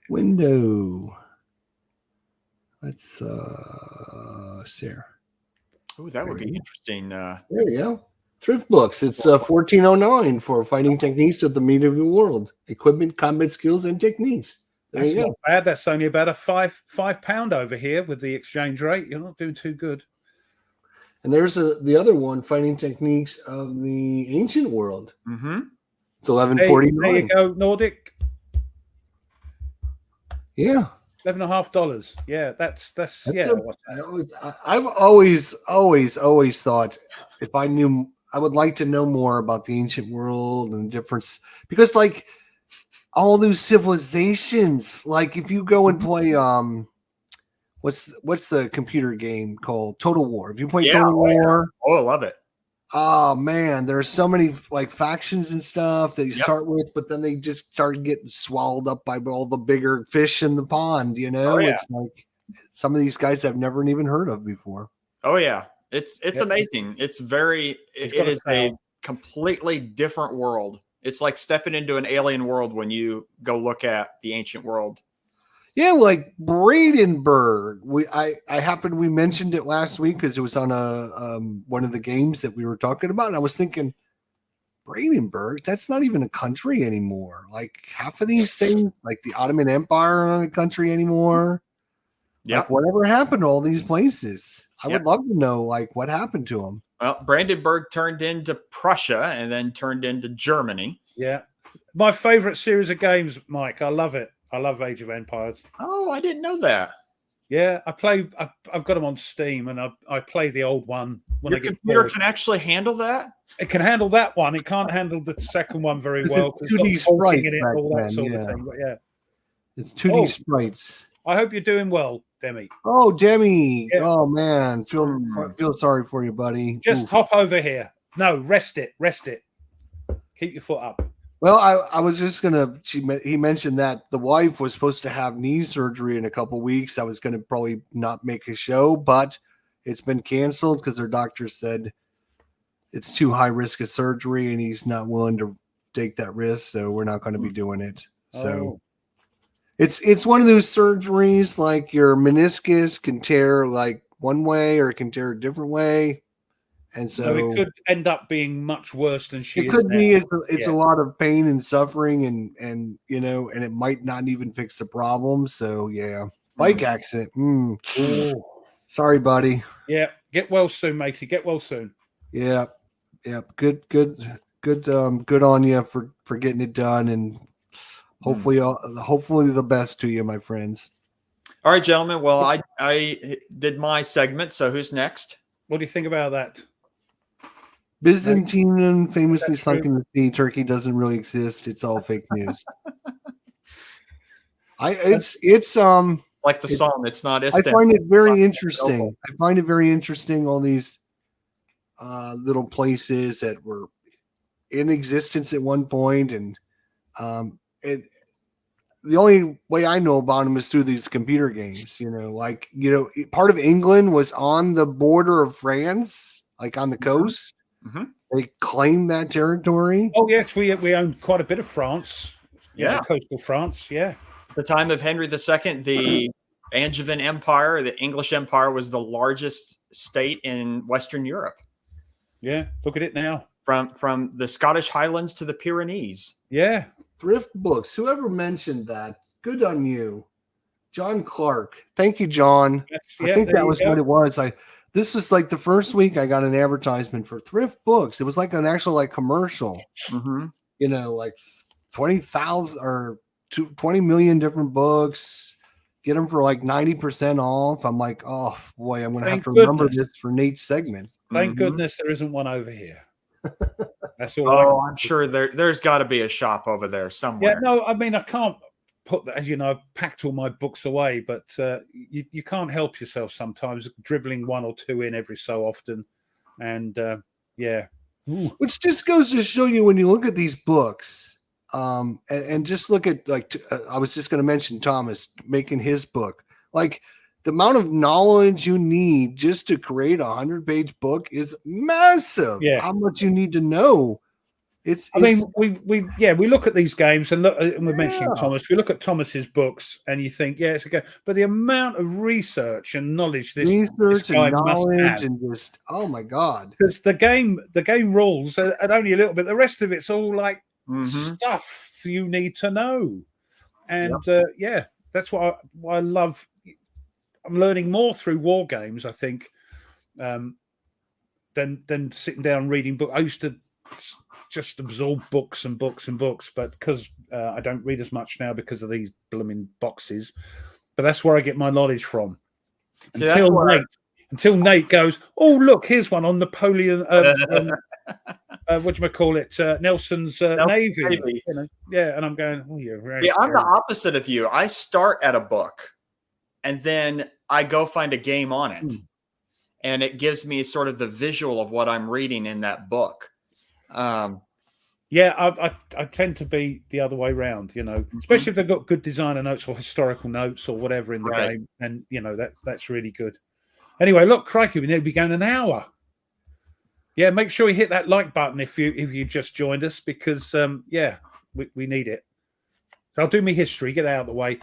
Window. Let's share. Oh, that would be interesting. There we go. Thrift books. It's 1409 for fighting techniques of the medieval world. Equipment, combat skills, and techniques. That's not bad. That's only about a £5 over here with the exchange rate. You're not doing too good. And there's the other one, fighting techniques of the ancient world. Mm-hmm. It's 1149. There you go, Nordic. Yeah. $11.50. Yeah, that's yeah. I've always thought if I knew, I would like to know more about the ancient world and difference, because like all those civilizations, like if you go and play what's the computer game called Total War? If you play Total War, I love it. Oh man, there are so many like factions and stuff that you start with, but then they just start getting swallowed up by all the bigger fish in the pond. You know, it's like some of these guys I've never even heard of before. Oh yeah, it's amazing. It is a completely different world. It's like stepping into an alien world when you go look at the ancient world. Yeah, like Brandenburg. We mentioned it last week because it was on one of the games that we were talking about, and I was thinking, Brandenburg, that's not even a country anymore. Like half of these things, like the Ottoman Empire, aren't a country anymore. Yeah, like, whatever happened to all these places? I would love to know, like, what happened to them. Well, Brandenburg turned into Prussia and then turned into Germany. Yeah, my favorite series of games, Mike. I love it. I love Age of Empires. Oh, I didn't know that. Yeah, I've got them on Steam, and I play the old one when Your computer can actually handle that? It can handle that one. It can't handle the second one very well. It's 2D sprites in it, all that sort of thing. But yeah, it's 2D sprites. I hope you're doing well, Demi. Oh, Demi. Yeah. Oh man, feel sorry for you, buddy. Just hop over here. No, rest it. Keep your foot up. Well, I was just he mentioned that the wife was supposed to have knee surgery in a couple weeks. I was going to probably not make a show, but it's been canceled because their doctor said it's too high risk of surgery and he's not willing to take that risk. So we're not going to be doing it. So it's one of those surgeries like your meniscus can tear like one way or it can tear a different way. And so it could end up being much worse than she is. It could be. It's a lot of pain and suffering, and you know, and it might not even fix the problem. So yeah, bike accident. Sorry, buddy. Yeah, get well soon, matey. Get well soon. Yeah. Good on you for getting it done, and hopefully the best to you, my friends. All right, gentlemen. Well, I did my segment. So who's next? What do you think about that? Byzantine famously sunk in the sea. Turkey doesn't really exist. It's all fake news. It's like the song. It's not. I find it very interesting. All these little places that were in existence at one point, and the only way I know about them is through these computer games. Part of England was on the border of France, like on the coast. Mm-hmm. They claimed that territory. Oh yes, we owned quite a bit of France. Yeah, coastal France. Yeah. The time of Henry II, the Angevin Empire, the English Empire, was the largest state in Western Europe. Yeah, look at it now. From the Scottish Highlands to the Pyrenees. Yeah. Thrift books. Whoever mentioned that, good on you. John Clark. Thank you, John. I think that was what it was. This is like the first week I got an advertisement for thrift books. It was like an actual commercial. Mm-hmm. Like 20,000 or 20 million different books. Get them for like 90% off. I'm like, oh boy, I'm going to have to remember this for Nate's segment. Thank goodness there isn't one over here. That's all. Oh, I'm sure there's got to be a shop over there somewhere. Yeah, no, I mean I can't put that, as you know, I've packed all my books away, but you can't help yourself sometimes, dribbling one or two in every so often, and yeah. Ooh. Which just goes to show you when you look at these books, and just look at I was just going to mention Thomas making his book, like. The amount of knowledge you need just to create a 100-page book is massive. Yeah. How much you need to know. I mean, we look at these games and we're mentioning Thomas. We look at Thomas's books and you think, yeah, it's a game. But the amount of research and knowledge this guy must have, and just oh my god, because the game rules are only a little bit. The rest of it's all like stuff you need to know, and that's why I love. I'm learning more through war games, I think, than sitting down and reading books. I used to just absorb books and books and books, but because I don't read as much now because of these blooming boxes. But that's where I get my knowledge from. Until Nate goes, oh look, here's one on Napoleon. What do you call it? Nelson's Navy. Yeah, and I'm going, oh, you're very. Yeah, I'm the opposite of you. I start at a book. And then I go find a game on it. And it gives me sort of the visual of what I'm reading in that book. I tend to be the other way around, especially if they've got good designer notes or historical notes or whatever in the game. And, that's really good. Anyway, look, crikey, we need to be going an hour. Yeah, make sure you hit that like button if you just joined us because, we need it. So I'll do my history, get out of the way.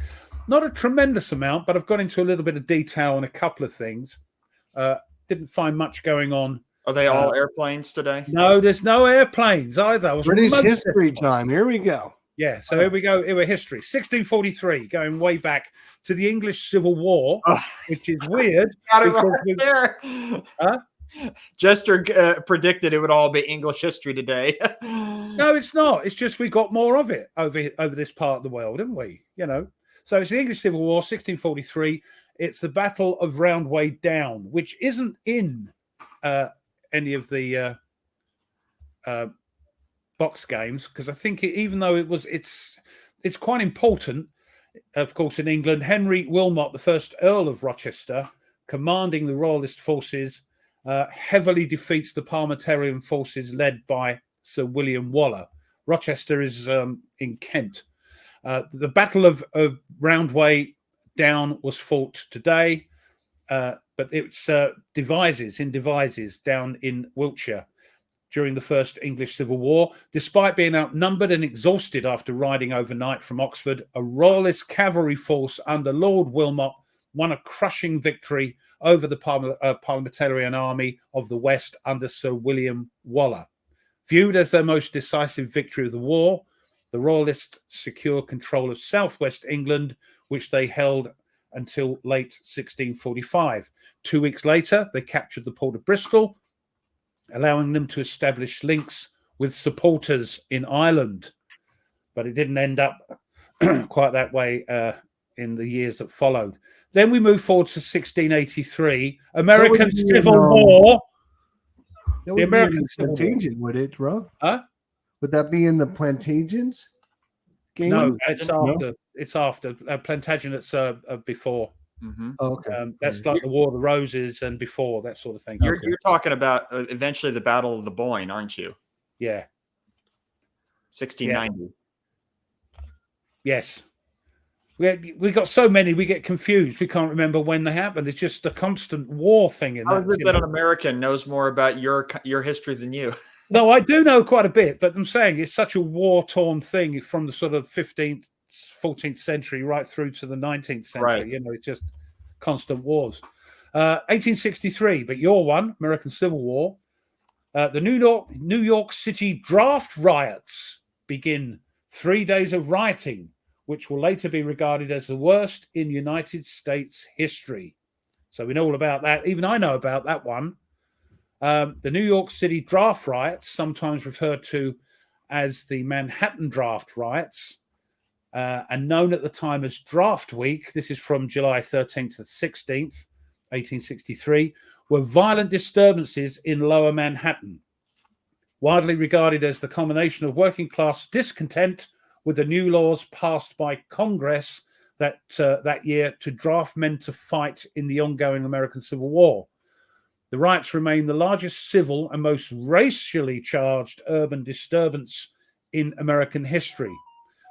Not a tremendous amount, but I've got into a little bit of detail on a couple of things. Didn't find much going on. Are they all airplanes today? No, there's no airplanes either. British history time. Here we go. Yeah, so here we go. Here we're history. 1643, going way back to the English Civil War, which is weird. Got it right there. Huh? Jester predicted it would all be English history today. No, it's not. It's just we got more of it over this part of the world, haven't we? So it's the English Civil War, 1643. It's the Battle of Roundway Down, which isn't in any of the box games because I think even though it's quite important, of course, in England. Henry Wilmot, the first Earl of Rochester, commanding the Royalist forces, heavily defeats the Parliamentarian forces led by Sir William Waller. Rochester is in Kent. The Battle of Roundway Down was fought today, but it's Devizes down in Wiltshire during the First English Civil War. Despite being outnumbered and exhausted after riding overnight from Oxford, a Royalist cavalry force under Lord Wilmot won a crushing victory over the Parliamentarian army of the West under Sir William Waller. Viewed as their most decisive victory of the war, the Royalists secured control of southwest England, which they held until late 1645. 2 weeks later, they captured the port of Bristol, allowing them to establish links with supporters in Ireland. But it didn't end up quite that way in the years that followed. Then we move forward to 1683, American Civil War. The American Plantagen, would it, Rob? Huh? Would that be in the Plantagens game? No, it's after. It's after Plantagenet's before. Mm-hmm. Okay. That's like the War of the Roses and before, that sort of thing. You're talking about eventually the Battle of the Boyne, aren't you? Yeah. 1690. Yes. We got so many, we get confused. We can't remember when they happened. It's just a constant war thing in How that. is it that an American knows more about your history than you? No, I do know quite a bit, but I'm saying it's such a war-torn thing from the sort of 15th, 14th century right through to the 19th century. Right. You know, it's just constant wars. 1863, but your one, American Civil War. The New York City draft riots begin 3 days of rioting, which will later be regarded as the worst in United States history. So we know all about that. Even I know about that one. The New York City draft riots, sometimes referred to as the Manhattan draft riots, and known at the time as Draft Week, this is from July 13th to 16th, 1863, were violent disturbances in lower Manhattan, widely regarded as the culmination of working class discontent with the new laws passed by Congress that year to draft men to fight in the ongoing American Civil War. The riots remain the largest civil and most racially charged urban disturbance in American history.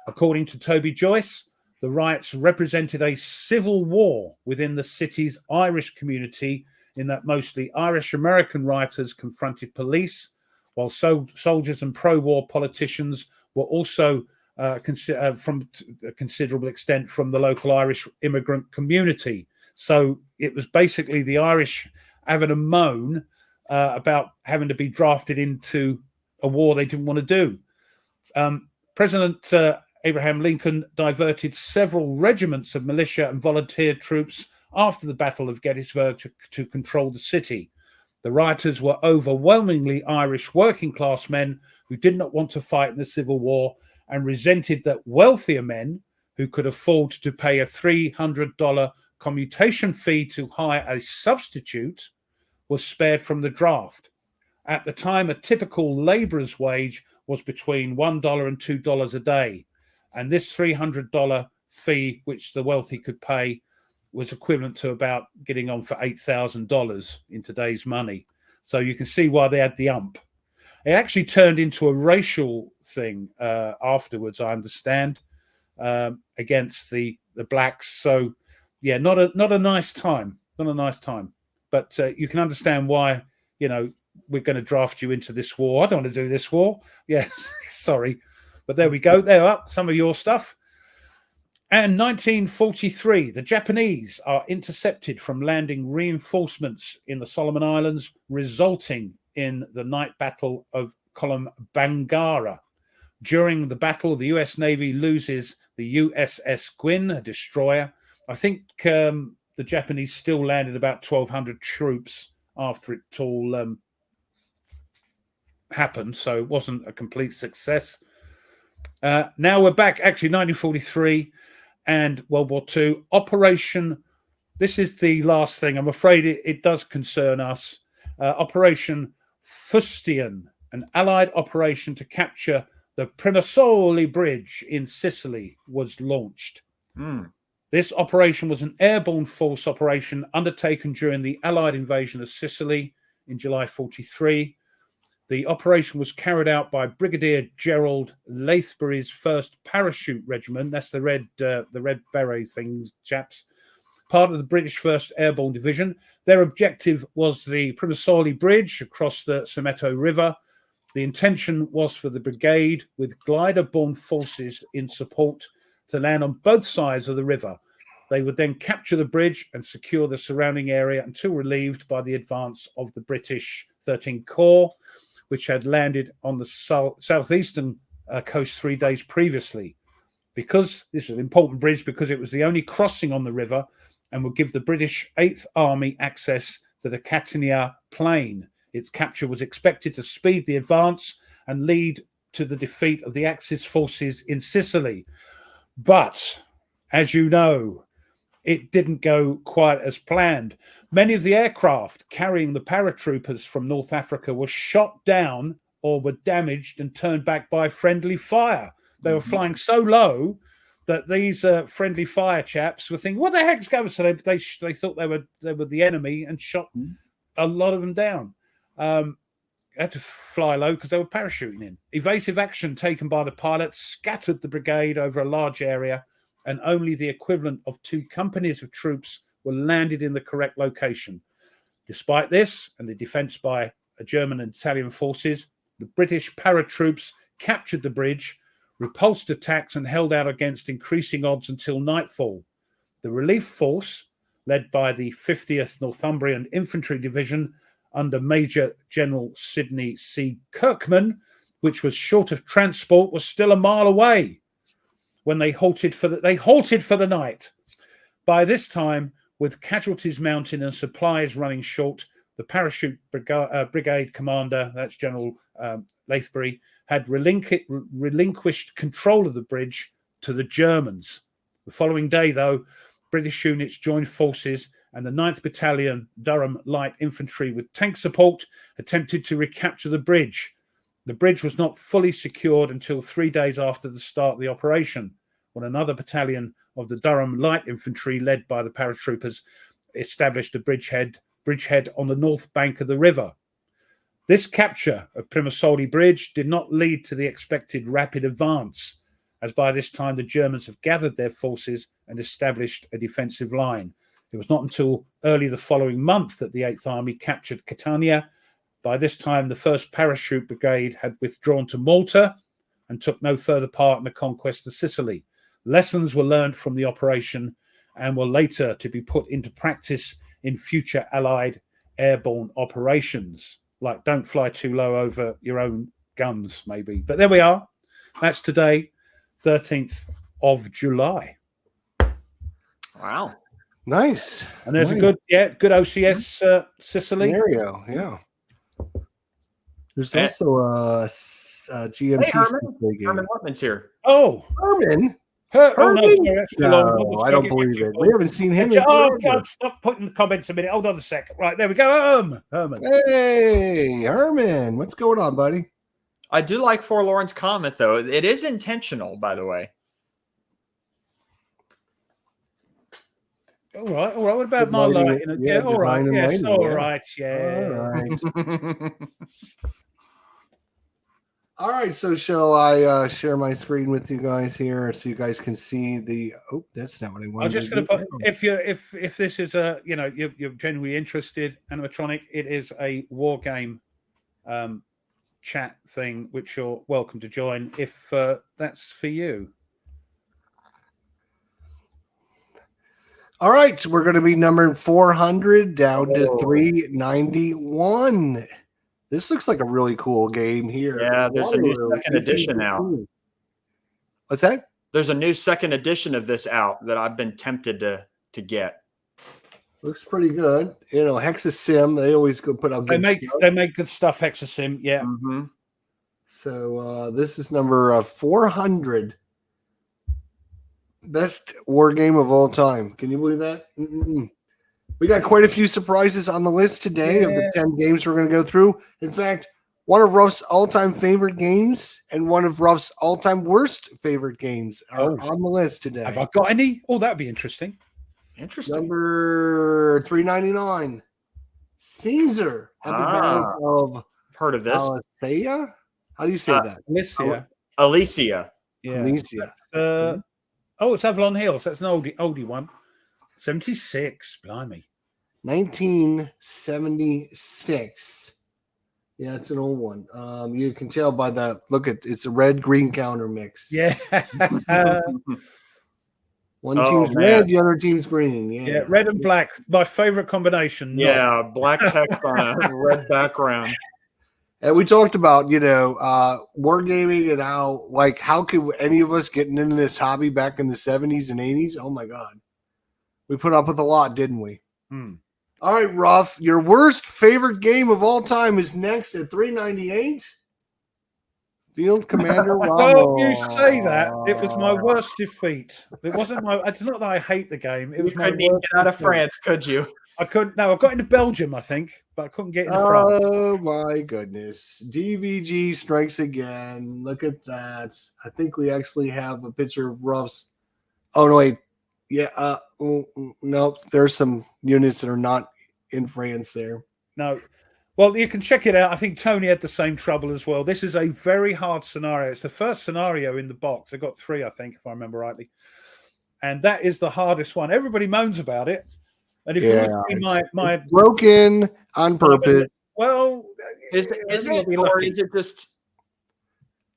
According to Toby Joyce, the riots represented a civil war within the city's Irish community, in that mostly Irish American rioters confronted police, while soldiers and pro-war politicians were also from a considerable extent from the local Irish immigrant community. So it was basically the Irish having a moan about having to be drafted into a war they didn't want to do. President Abraham Lincoln diverted several regiments of militia and volunteer troops after the Battle of Gettysburg to control the city. The rioters were overwhelmingly Irish working class men who did not want to fight in the Civil War and resented that wealthier men who could afford to pay a $300 commutation fee to hire a substitute was spared from the draft. At the time, a typical laborer's wage was between $1 and $2 a day. And this $300 fee, which the wealthy could pay, was equivalent to about getting on for $8,000 in today's money. So you can see why they had the ump. It actually turned into a racial thing afterwards, I understand, against the blacks. So, yeah, not a nice time. Not a nice time. But you can understand why, you know, we're going to draft you into this war. I don't want to do this war. Yes, sorry. But there we go. There are some of your stuff. And 1943, the Japanese are intercepted from landing reinforcements in the Solomon Islands, resulting in the night battle of Kolombangara. During the battle, the US Navy loses the USS Gwin, a destroyer. I think the Japanese still landed about 1,200 troops after it all happened, so it wasn't a complete success. Now we're back, actually, 1943 and World War II. Operation, this is the last thing. I'm afraid it does concern us. Operation Fustian, an Allied operation to capture the Primosoli Bridge in Sicily, was launched. This operation was an airborne force operation undertaken during the Allied invasion of Sicily in July 1943. The operation was carried out by Brigadier Gerald Lathbury's 1st Parachute Regiment. That's the red beret things, chaps. Part of the British 1st Airborne Division. Their objective was the Primosoli Bridge across the Someto River. The intention was for the brigade, with glider-borne forces in support, to land on both sides of the river. They would then capture the bridge and secure the surrounding area until relieved by the advance of the British 13th Corps, which had landed on the southeastern coast 3 days previously. Because this was an important bridge, because it was the only crossing on the river and would give the British 8th Army access to the Catania Plain. Its capture was expected to speed the advance and lead to the defeat of the Axis forces in Sicily. But, as you know, it didn't go quite as planned. Many of the aircraft carrying the paratroopers from North Africa were shot down or were damaged and turned back by friendly fire. They were flying so low that these friendly fire chaps were thinking, "What the heck's going on?" So they thought they were the enemy and shot a lot of them down. Had to fly low because they were parachuting in. Evasive action taken by the pilots scattered the brigade over a large area, and only the equivalent of 2 companies of troops were landed in the correct location. Despite this, and the defense by German and Italian forces, the British paratroops captured the bridge, repulsed attacks, and held out against increasing odds until nightfall. The relief force, led by the 50th Northumbrian Infantry Division under Major General Sidney C. Kirkman, which was short of transport, was still a mile away when they halted for the night. By this time, with casualties mounting and supplies running short, the parachute brigade commander, that's General Lathbury, had relinquished control of the bridge to the Germans. The following day, though, British units joined forces, and the 9th Battalion Durham Light Infantry with tank support attempted to recapture the bridge. The bridge was not fully secured until 3 days after the start of the operation, when another battalion of the Durham Light Infantry, led by the paratroopers, established a bridgehead on the north bank of the river. This capture of Primosoli Bridge did not lead to the expected rapid advance, as by this time the Germans have gathered their forces and established a defensive line. It was not until early the following month that the 8th Army captured Catania. By this time, the 1st Parachute Brigade had withdrawn to Malta and took no further part in the conquest of Sicily. Lessons were learned from the operation and were later to be put into practice in future Allied airborne operations, like don't fly too low over your own guns, maybe. But there we are. That's today, 13th of July. Wow. Nice. And there's a good OCS Sicily scenario. Yeah. There's also a GMT. Hey, Herman Whitman's here. Oh, Herman. Oh, no, sorry, that's too long. No, I don't believe it. We haven't seen him. God, stop putting the comments a minute. Hold on a second. Right, there we go. Herman. Hey, Herman. What's going on, buddy? I do like Forlorn's comment, though. It is intentional, by the way. All right. What about my light? Yeah, all right. Yes, all right. Yeah. All right. All right, so shall I share my screen with you guys here so you guys can see the? Oh, that's not what I wanted. I'm just going to put if this is a you're genuinely interested, animatronic, it is a war game chat thing which you're welcome to join if that's for you. All right, we're going to be numbered 400 down to 391. This looks like a really cool game here. Yeah, there's a new second edition out. What's that? There's a new second edition of this out that I've been tempted to get. Looks pretty good. You know, Hexasim, they always go put out good stuff. They make good stuff, Hexasim, yeah. Mm-hmm. So this is number 400. Best war game of all time. Can you believe that? We got quite a few surprises on the list today of the 10 games we're going to go through. In fact, one of Ruff's all-time favorite games and one of Ruff's all-time worst favorite games are on the list today. Have I got any? Oh, that'd be interesting. Number 399, Caesar at the Battle of heard of this? Alesia? How do you say that? Alesia. Yeah. Alesia. It's Avalon Hills. That's an oldie one. 76. Blimey. 1976. Yeah, it's an old one. You can tell by the look at it's a red-green counter mix. Yeah. One team's red, the other team's green. Yeah, red and black. My favorite combination. Yeah, black text on a red background. And we talked about, wargaming and how could any of us getting into this hobby back in the 70s and 80s? Oh my God. We put up with a lot, didn't we? All right, Ruff, your worst favorite game of all time is next at 398. Field Commander Ramos. Well, you say that. It was my worst defeat. It wasn't my. It's not that I hate the game. It was my couldn't even get out of France, could you? I couldn't. No, I got into Belgium, I think, but I couldn't get into France. Oh my goodness! DVG strikes again. Look at that. I think we actually have a picture of Ruff's Oh no, wait. Yeah. No, there's some units that are not in France there. No. Well, you can check it out. I think Tony had the same trouble as well. This is a very hard scenario. It's the first scenario in the box. I got 3, I think, if I remember rightly. And that is the hardest one. Everybody moans about it. And if you look at my it's broken on purpose. Well, is it or is it just?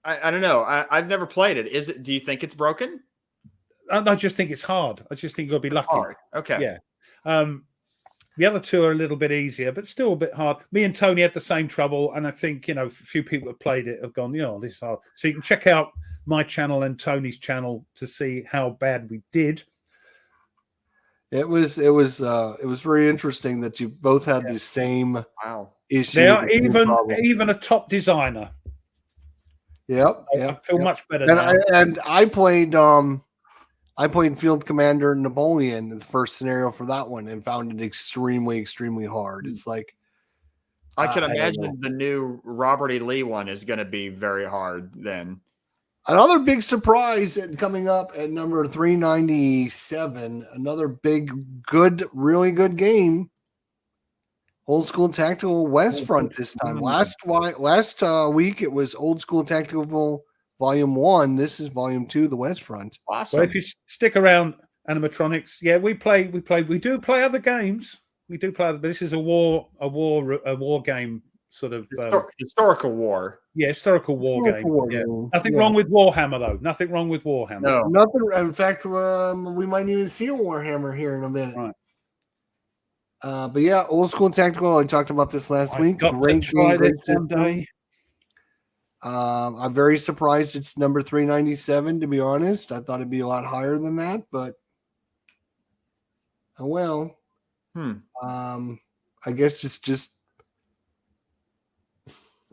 I don't know. I've never played it. Is it? Do you think it's broken? I just think it's hard. I just think you've got to be lucky. Hard. Okay. Yeah. The other 2 are a little bit easier, but still a bit hard. Me and Tony had the same trouble, and I think a few people have played it have gone, this is hard. So you can check out my channel and Tony's channel to see how bad we did. It was very interesting that you both had the same issue. They are even a top designer. Yep. I feel much better now. I played Field Commander Napoleon in the first scenario for that one and found it extremely, extremely hard. It's like I can imagine the new Robert E. Lee one is going to be very hard then. Another big surprise coming up at number 397. Another big, really good game. Old School Tactical West Front this time. Last week it was Old School Tactical Volume 1. This is Volume 2, the West Front. Awesome. Well, if you stick around animatronics, we do play other games. We do play, but this is a war game sort of historical war. Yeah, historical war game. Nothing wrong with Warhammer though. Nothing wrong with Warhammer. No, nothing. In fact, we might even see a Warhammer here in a minute. Right. But yeah, Old School Tactical. I talked about this last week. Great game, great someday. I'm very surprised it's number 397. To be honest, I thought it'd be a lot higher than that, but oh well. I guess it's just.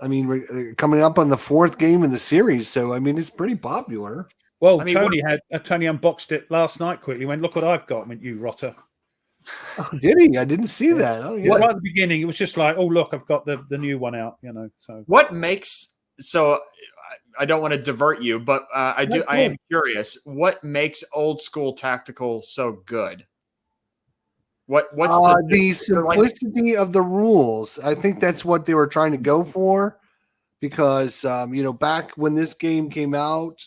I mean, we're coming up on the 4th game in the series, so I mean, it's pretty popular. Well, Tony unboxed it last night. Quickly, went, look what I've got. I mean, you rotter. Oh, did he? I didn't see that. Oh, yeah. Well, right at the beginning, it was just like, oh, look, I've got the new one out. So what makes? So I don't want to divert you, but I am curious. What makes Old School Tactical so good? What's the simplicity of the rules? I think that's what they were trying to go for, because back when this game came out,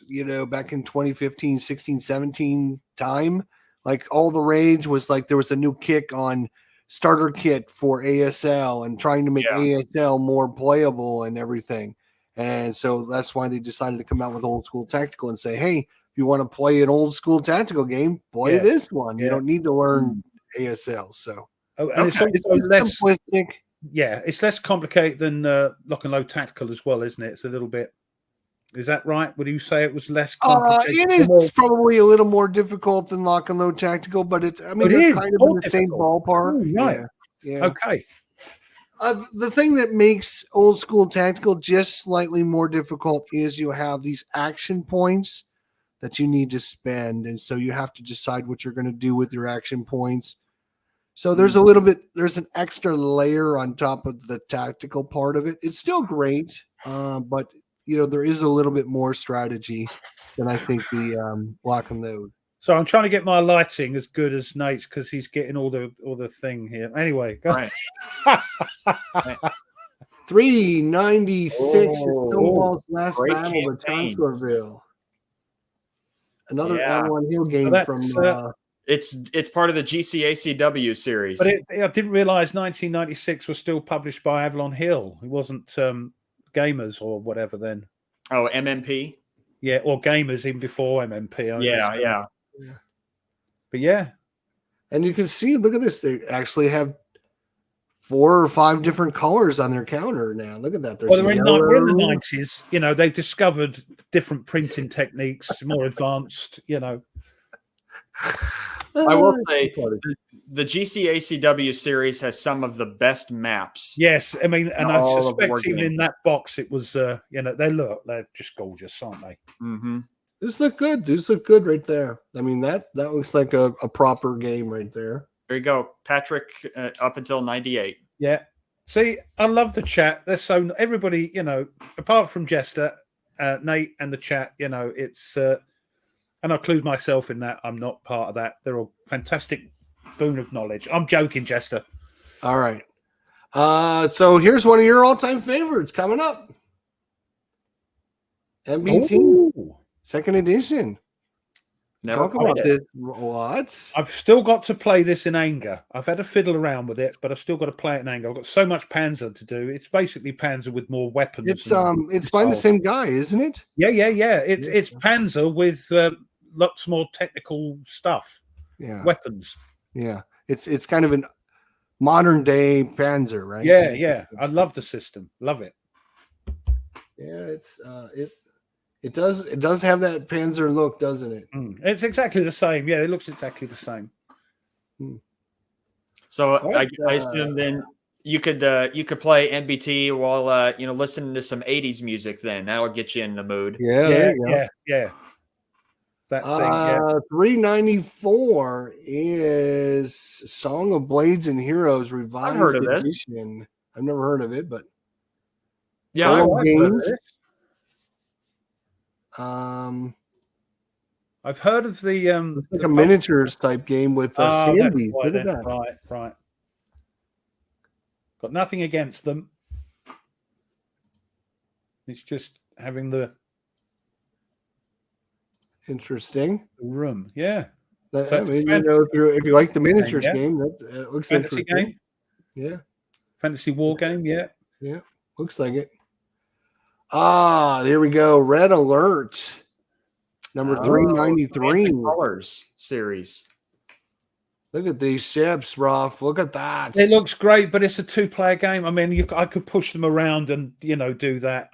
back in 2015, 16, 17 time, like all the rage was like there was a new kick on starter kit for ASL and trying to make ASL more playable and everything. And so that's why they decided to come out with Old School Tactical and say, hey, if you want to play an Old School Tactical game, play this one. You don't need to learn ASL. So it's less simplistic. Yeah, it's less complicated than Lock and Load Tactical as well, isn't it? It's a little bit. Is that right? Would you say it was less complicated? It is probably a little more difficult than Lock and Load Tactical, but it's kind of in the same ballpark. Ooh, right. Yeah. Okay. The thing that makes Old School Tactical just slightly more difficult is you have these action points that you need to spend, and so you have to decide what you're going to do with your action points. So there's there's an extra layer on top of the tactical part of it. It's still great, but there is a little bit more strategy than I think the Lock and Load. So I'm trying to get my lighting as good as Nate's because he's getting all the thing here. Anyway, go right. 396 is Stonewall's last battle of Chancellorsville. Another Avalon Hill game from. It's part of the GCACW series. But I didn't realize 1996 was still published by Avalon Hill. It wasn't Gamers or whatever then. Oh, MMP. Yeah, or Gamers even before MMP. Yeah. But yeah. And you can see, look at this. They actually have 4 or 5 different colors on their counter now. Look at that. We're in the 90s. They've discovered different printing techniques, more advanced, I will say the GCACW series has some of the best maps. Yes, I mean, and I suspect even in that box, it was, they're just gorgeous, aren't they? Mm-hmm. These look good. These look good right there. I mean, that looks like a proper game right there. There you go, Patrick. Up until 98. Yeah. See, I love the chat. There's everybody, apart from Jester, Nate, and the chat. It's And I include myself in that. I'm not part of that. They're a fantastic boon of knowledge. I'm joking, Jester. All right. So here's one of your all-time favorites coming up. MBT, Ooh. second edition. Never Talk about played this. it. What? I've still got to play this in anger. I've had a fiddle around with it, but I've still got to play it in anger. I've got so much Panzer to do. It's basically Panzer with more weapons. It's by the same guy, isn't it? Yeah. It's Panzer with lots more technical stuff. Yeah. Weapons. Yeah. It's kind of an modern day Panzer, right? Yeah. I love the system. Love it. Yeah, it does have that Panzer look, doesn't it? It's exactly the same. Yeah, it looks exactly the same. So I assume then you could play NBT while listening to some 80s music. Then that would get you in the mood. Yeah. That thing. $3.94 is Song of Blades and Heroes revised I've heard of edition. this. I've never heard of it, but Yeah, Wargames. I've heard of the it's like a miniatures type game with Sandy. Look at that. Right. Got nothing against them. It's just having the Interesting room. Yeah. I mean, if you like the miniatures game, that looks fantasy interesting. game. Yeah. Fantasy war game. Yeah. Yeah. Looks like it. Here we go. Red Alert. Number 393. Colors series. Look at these ships, Ruff. Look at that. It looks great, but it's a 2-player game. I mean, I could push them around and do that.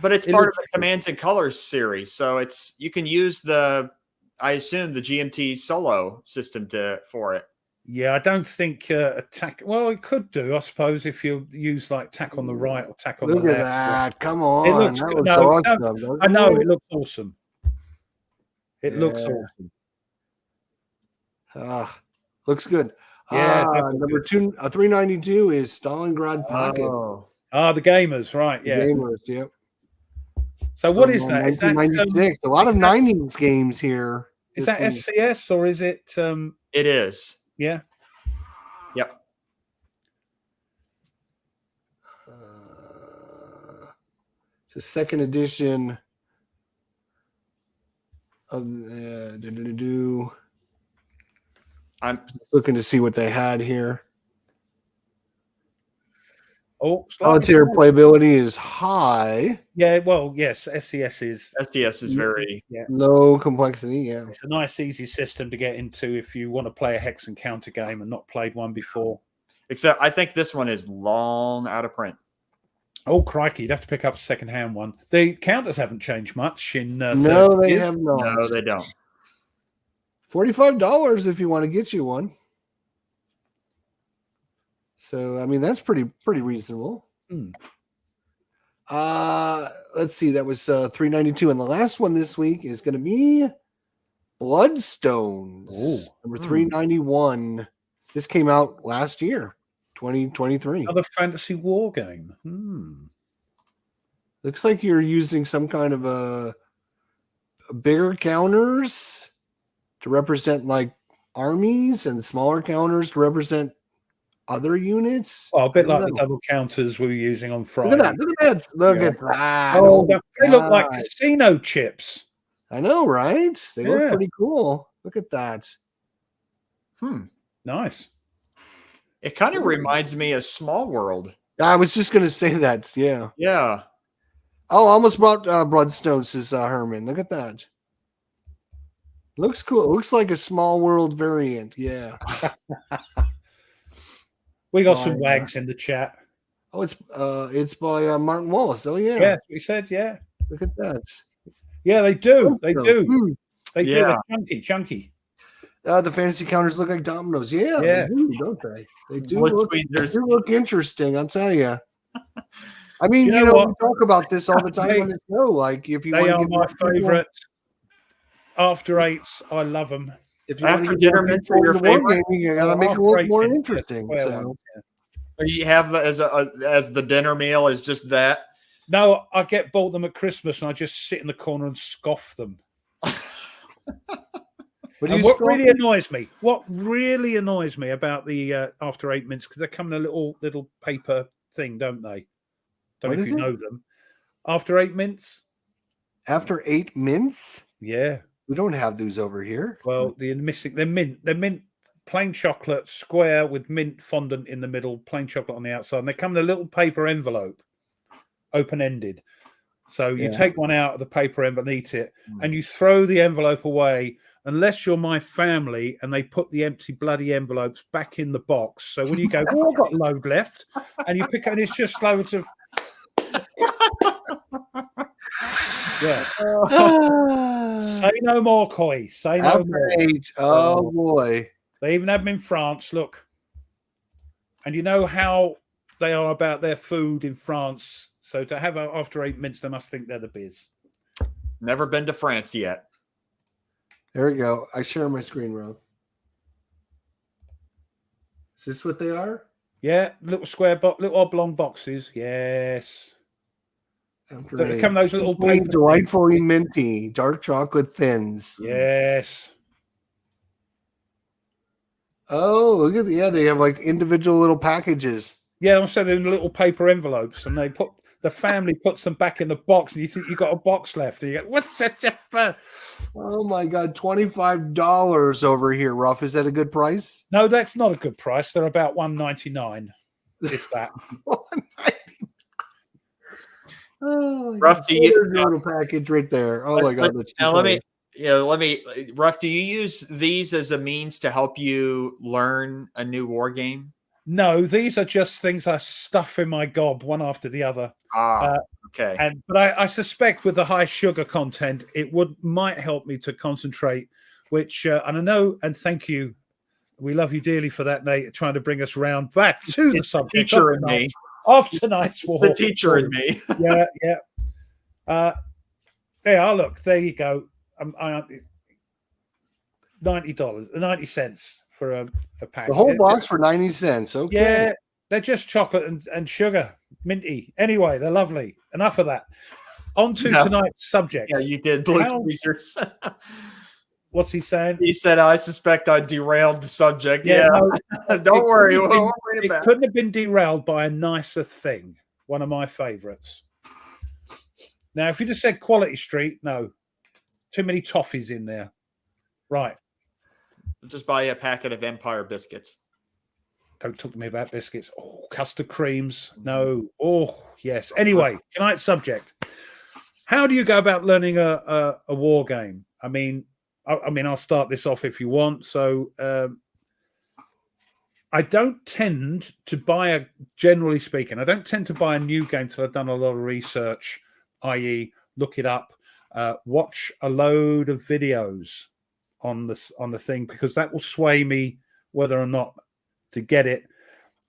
But it's part of the Commands and Colors series, so you can use I assume the GMT solo system for it. Yeah, I don't think attack. Well, it could do, I suppose, if you use like tack on the right or tack on the left. Look at that! Come on, it looks that good. awesome, I know it looks awesome. It looks awesome. Looks good. Yeah, number 392 is Stalingrad Pocket. The gamers, right? Yeah, gamers. Yep. So what is that? Is that 1996? A lot of 90s games here. Is that SCS or is it? It is. Yeah. Yep. It's a second edition of the. I'm looking to see what they had here. Solitaire playability is high. Yeah, well, yes, SCS is very low complexity. Yeah, it's a nice, easy system to get into if you want to play a hex and counter game and not played one before. Except, I think this one is long out of print. Oh, crikey! You'd have to pick up a second-hand one. The counters haven't changed much in. No, they have not. No, they don't. $45 if you want to get you one. So, I mean, that's pretty reasonable. Let's see. That was $3.92. And the last one this week is going to be Bloodstones. Number 391. This came out last year, 2023. Another fantasy war game. Looks like you're using some kind of a bigger counters to represent like armies and smaller counters to represent other units. Oh, a bit like the double counters we were using on Friday. Look at that. Look at that. Oh, they look like casino chips. I know, right? They look pretty cool. Look at that. Nice. It kind of reminds me of Small World. I was just going to say that. Yeah. Yeah. Oh, I almost brought Bloodstones, says Herman. Look at that. Looks cool. It looks like a Small World variant. Yeah. We got some wags in the chat. Oh, it's by Martin Wallace. Oh, yeah. Yeah, we said, yeah. Look at that. Yeah, they do. They do. They do. Yeah. They're chunky. The fantasy counters look like dominoes. Yeah. They do, don't they? They do look interesting, I'll tell you. I mean, we talk about this all the time on the show. Like, if you they want to are my favorite after eights. I love them. If you after dinner mints are your favorite, you gotta make it look more interesting. So. You have as the dinner meal is just that. No, I bought them at Christmas and I just sit in the corner and scoff them. And what really annoys me about the After 8 Minutes, because they come in a little paper thing, don't they? Don't know if you know them. After 8 Minutes. After 8 mints? Yeah. We don't have those over here. Well, they're mint. They're mint plain chocolate, square with mint fondant in the middle, plain chocolate on the outside. And they come in a little paper envelope, open-ended. So you take one out of the paper envelope and eat it, and you throw the envelope away, unless you're my family and they put the empty bloody envelopes back in the box. So when you go, oh, I've got a load left, and you pick it, and it's just loads of... Yeah. Say no more, Coy. Say no more. Oh, boy. They even have them in France. Look. And you know how they are about their food in France. So to have After 8 Minutes, they must think they're the biz. Never been to France yet. There we go. I share my screen, Rob. Is this what they are? Yeah, little square box, little oblong boxes. Yes. They come those little paper delightfully minty dark chocolate thins. Yes. Oh, look at they have like individual little packages. Yeah, I'm saying they're in little paper envelopes, and the family puts them back in the box, and you think you got a box left, and you go, "What's that for?" Oh my God, $25 over here, Ruff. Is that a good price? No, that's not a good price. They're about $1.99, if that. Oh, Ruff, do you little package right there? Oh my God, that's now let me. Ruff, do you use these as a means to help you learn a new war game? No, these are just things I stuff in my gob one after the other. Okay. But I suspect with the high sugar content, it might help me to concentrate. Which and I know, and thank you, we love you dearly for that, Nate, trying to bring us round back to the subject. Teacher in me. Of tonight's war. The teacher in me. Yeah. Yeah, look, there you go. $90, 90 cents for a pack. The whole box for 90 cents. Okay. Yeah, they're just chocolate and sugar, minty. Anyway, they're lovely. Enough of that. On to tonight's subject. Yeah, you did. Blue tweezers. What's he saying? He said, I suspect I derailed the subject. Yeah. No, don't worry. It couldn't have been derailed by a nicer thing. One of my favorites. Now, if you just said Quality Street, no. Too many toffees in there. Right. Just buy a packet of Empire biscuits. Don't talk to me about biscuits. Oh, custard creams. No. Oh, yes. Anyway, tonight's subject. How do you go about learning a war game? I mean, I'll start this off if you want. So I don't tend to generally speaking, I don't tend to buy a new game till I've done a lot of research, i.e. look it up, watch a load of videos on the thing, because that will sway me whether or not to get it.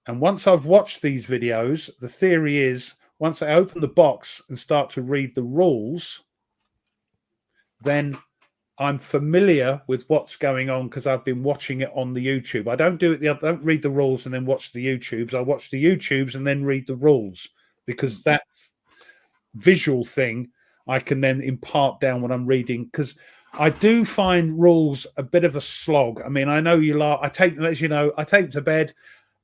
And once I've watched these videos, the theory is once I open the box and start to read the rules, then I'm familiar with what's going on because I've been watching it on the YouTube. I don't do it I don't read the rules and then watch the YouTubes. I watch the YouTubes and then read the rules, because that visual thing I can then impart down when I'm reading, because I do find rules a bit of a slog. I mean, I know you laugh. I take them, as you know, I take them to bed.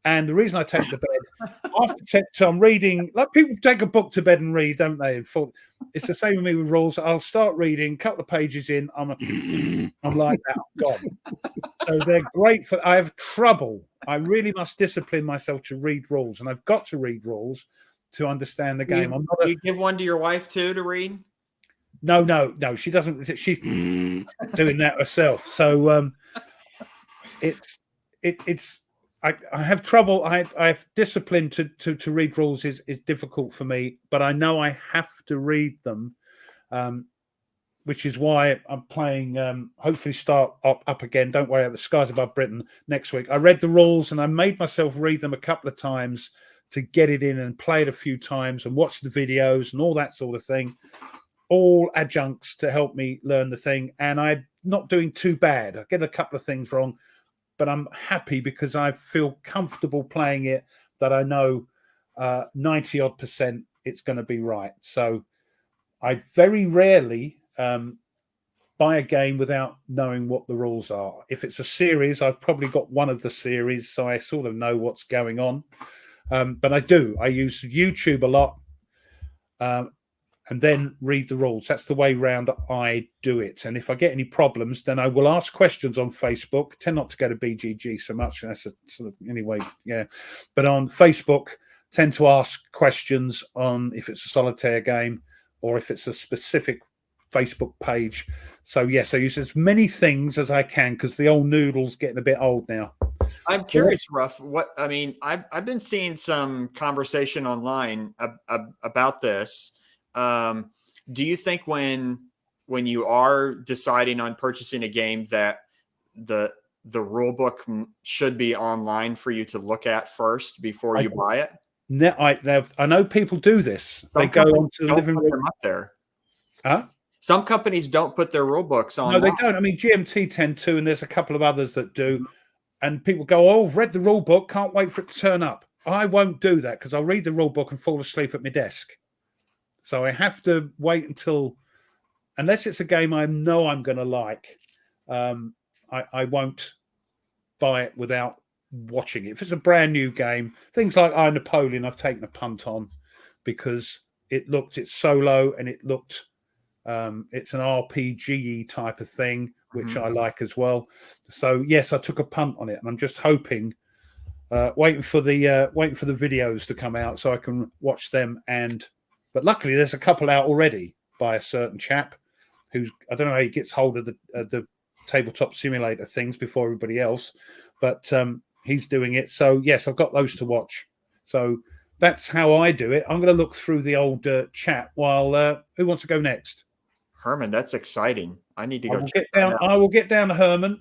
And the reason I take to bed after so I'm reading, like people take a book to bed and read, don't they? It's the same with me with rules. I'll start reading, a couple of pages in, I'm like that, I'm gone. So they're great for. I have trouble. I really must discipline myself to read rules, and I've got to read rules to understand the game. You give one to your wife too to read? No. She doesn't. She's doing that herself. So it's. I have trouble. I have discipline to read rules is difficult for me, but I know I have to read them, which is why I'm playing. Hopefully, start up again. Don't worry, the Skies Above Britain next week. I read the rules and I made myself read them a couple of times to get it in and play it a few times and watch the videos and all that sort of thing. All adjuncts to help me learn the thing, and I'm not doing too bad. I get a couple of things wrong, but I'm happy because I feel comfortable playing it, that I know 90-odd% it's going to be right. So I very rarely buy a game without knowing what the rules are. If it's a series, I've probably got one of the series, so I sort of know what's going on. But I use YouTube a lot, and then read the rules. That's the way round I do it. And if I get any problems, then I will ask questions on Facebook. Tend not to go to BGG so much. That's a sort of anyway, yeah. But on Facebook, tend to ask questions on if it's a solitaire game or if it's a specific Facebook page. So yes, I use as many things as I can because the old noodle's getting a bit old now. I'm curious, Ruff. I've been seeing some conversation online about this. Do you think when you are deciding on purchasing a game that the rule book should be online for you to look at first before you buy it? I know people do this. They go onto the living room up there. Huh? Some companies don't put their rule books on. No, they don't. I mean, GMT tend to, and there's a couple of others that do. And people go, "Oh, I've read the rule book. Can't wait for it to turn up." I won't do that because I'll read the rule book and fall asleep at my desk. So I have to wait until, unless it's a game I know I'm going to like, I won't buy it without watching it. If it's a brand new game, things like I Napoleon, I've taken a punt on because it's solo and it looked, it's an RPG type of thing, which I like as well. So yes, I took a punt on it, and I'm just hoping, waiting for the videos to come out so I can watch them. But luckily, there's a couple out already by a certain chap who's, I don't know how he gets hold of the tabletop simulator things before everybody else, but he's doing it. So yes, I've got those to watch. So that's how I do it. I'm going to look through the old chat while who wants to go next? Herman, that's exciting. I need to go check that out. I will get down to Herman.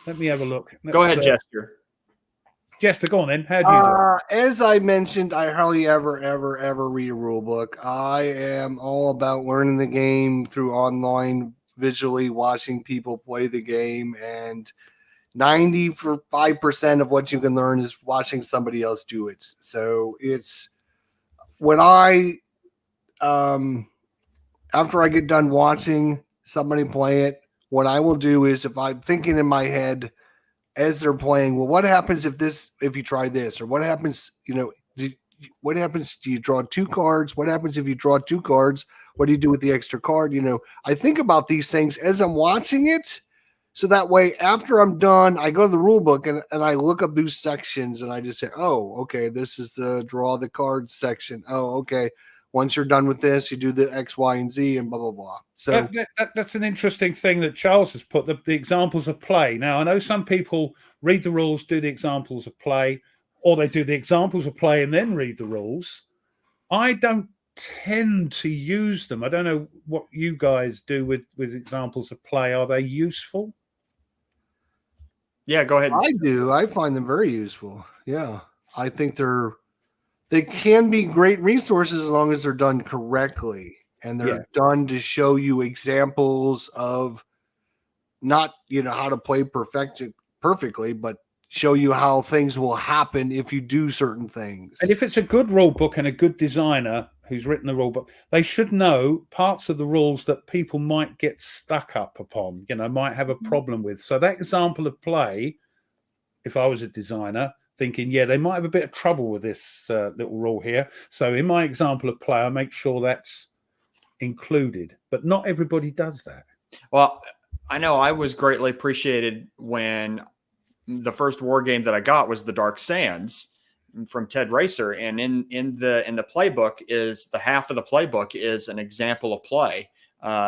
Let me have a look. Go ahead, Jester. Jester, go on then. How do you do it? As I mentioned, I hardly ever read a rule book. I am all about learning the game through online, visually watching people play the game, and 95% of what you can learn is watching somebody else do it. So it's when after I get done watching somebody play it, what I will do is, if I'm thinking in my head as they're playing, well, what happens if you try this, or what happens, what happens? Do you draw 2 cards? What happens if you draw 2 cards? What do you do with the extra card? I think about these things as I'm watching it. So that way, after I'm done, I go to the rule book and I look up these sections and I just say, oh, okay, this is the draw the cards section. Oh, okay. Once you're done with this, you do the X, Y, and Z and blah, blah, blah. So that's an interesting thing that Charles has put, the examples of play. Now, I know some people read the rules, do the examples of play, or they do the examples of play and then read the rules. I don't tend to use them. I don't know what you guys do with examples of play. Are they useful? Yeah, go ahead. I do. I find them very useful. Yeah. I think they can be great resources as long as they're done correctly, and they're done to show you examples of not, how to play perfectly, but show you how things will happen if you do certain things. And if it's a good rule book and a good designer who's written the rule book, they should know parts of the rules that people might get stuck up upon, might have a problem with. So that example of play, if I was a designer, thinking, they might have a bit of trouble with this little rule here. So in my example of play, I make sure that's included. But not everybody does that. Well, I know I was greatly appreciated when the first war game that I got was the Dark Sands from Ted Racer. And in the playbook is the half of the playbook is an example of play,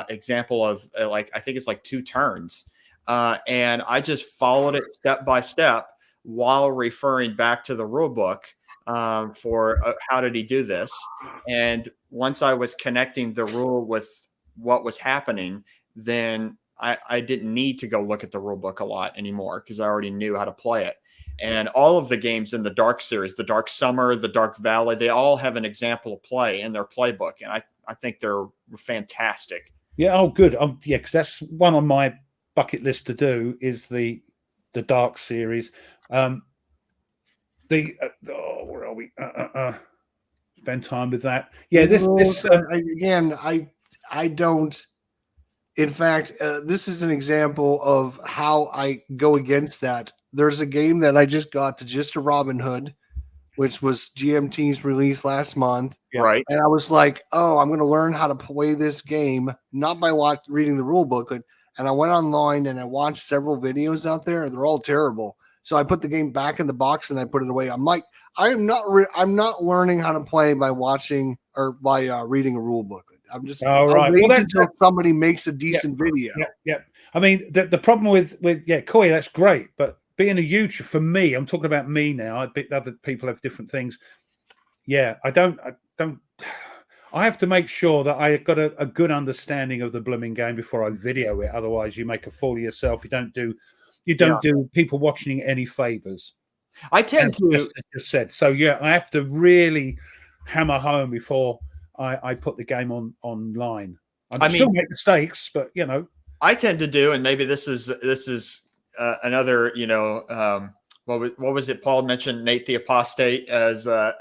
example of I think it's like 2 turns. And I just followed it step by step while referring back to the rule book for how did he do this. And once I was connecting the rule with what was happening, then I didn't need to go look at the rule book a lot anymore because I already knew how to play it. And all of the games in the Dark series, the Dark Summer, the Dark Valley, they all have an example of play in their playbook. And I think they're fantastic. Yeah. Oh, good. Because that's one on my bucket list to do is the Dark series. Where are we? Spend time with that. Yeah, this again, I don't In fact, this is an example of how I go against that. There's a game that I just got to Just a Robin Hood, which was GMT's release last month. Yeah. Right. And I was like, oh, I'm going to learn how to play this game, not by reading the rule booklet. And I went online and I watched several videos out there, and they're all terrible. So I put the game back in the box and I put it away. I'm like, I'm not learning how to play by watching or by reading a rule booklet. I'm just waiting until somebody makes a decent video. Yeah. I mean, the problem with Koi, that's great, but being a YouTuber, for me, I'm talking about me now. I bet other people have different things. Yeah, I don't. I have to make sure that I got a good understanding of the blooming game before I video it. Otherwise, you make a fool of yourself. You don't do people watching any favors. I tend to just said so. Yeah, I have to really hammer home before I put the game online. I still make mistakes, but you know, I tend to do, and maybe this is another, you know, what was it? Paul mentioned Nate the Apostate as of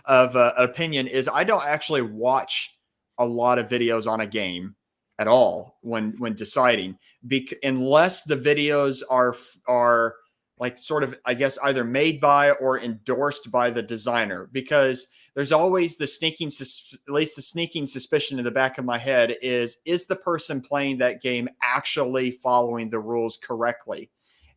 opinion is I don't actually watch a lot of videos on a game at all when deciding, unless the videos are like sort of, I guess, either made by or endorsed by the designer, because there's always the sneaking suspicion in the back of my head is the person playing that game actually following the rules correctly?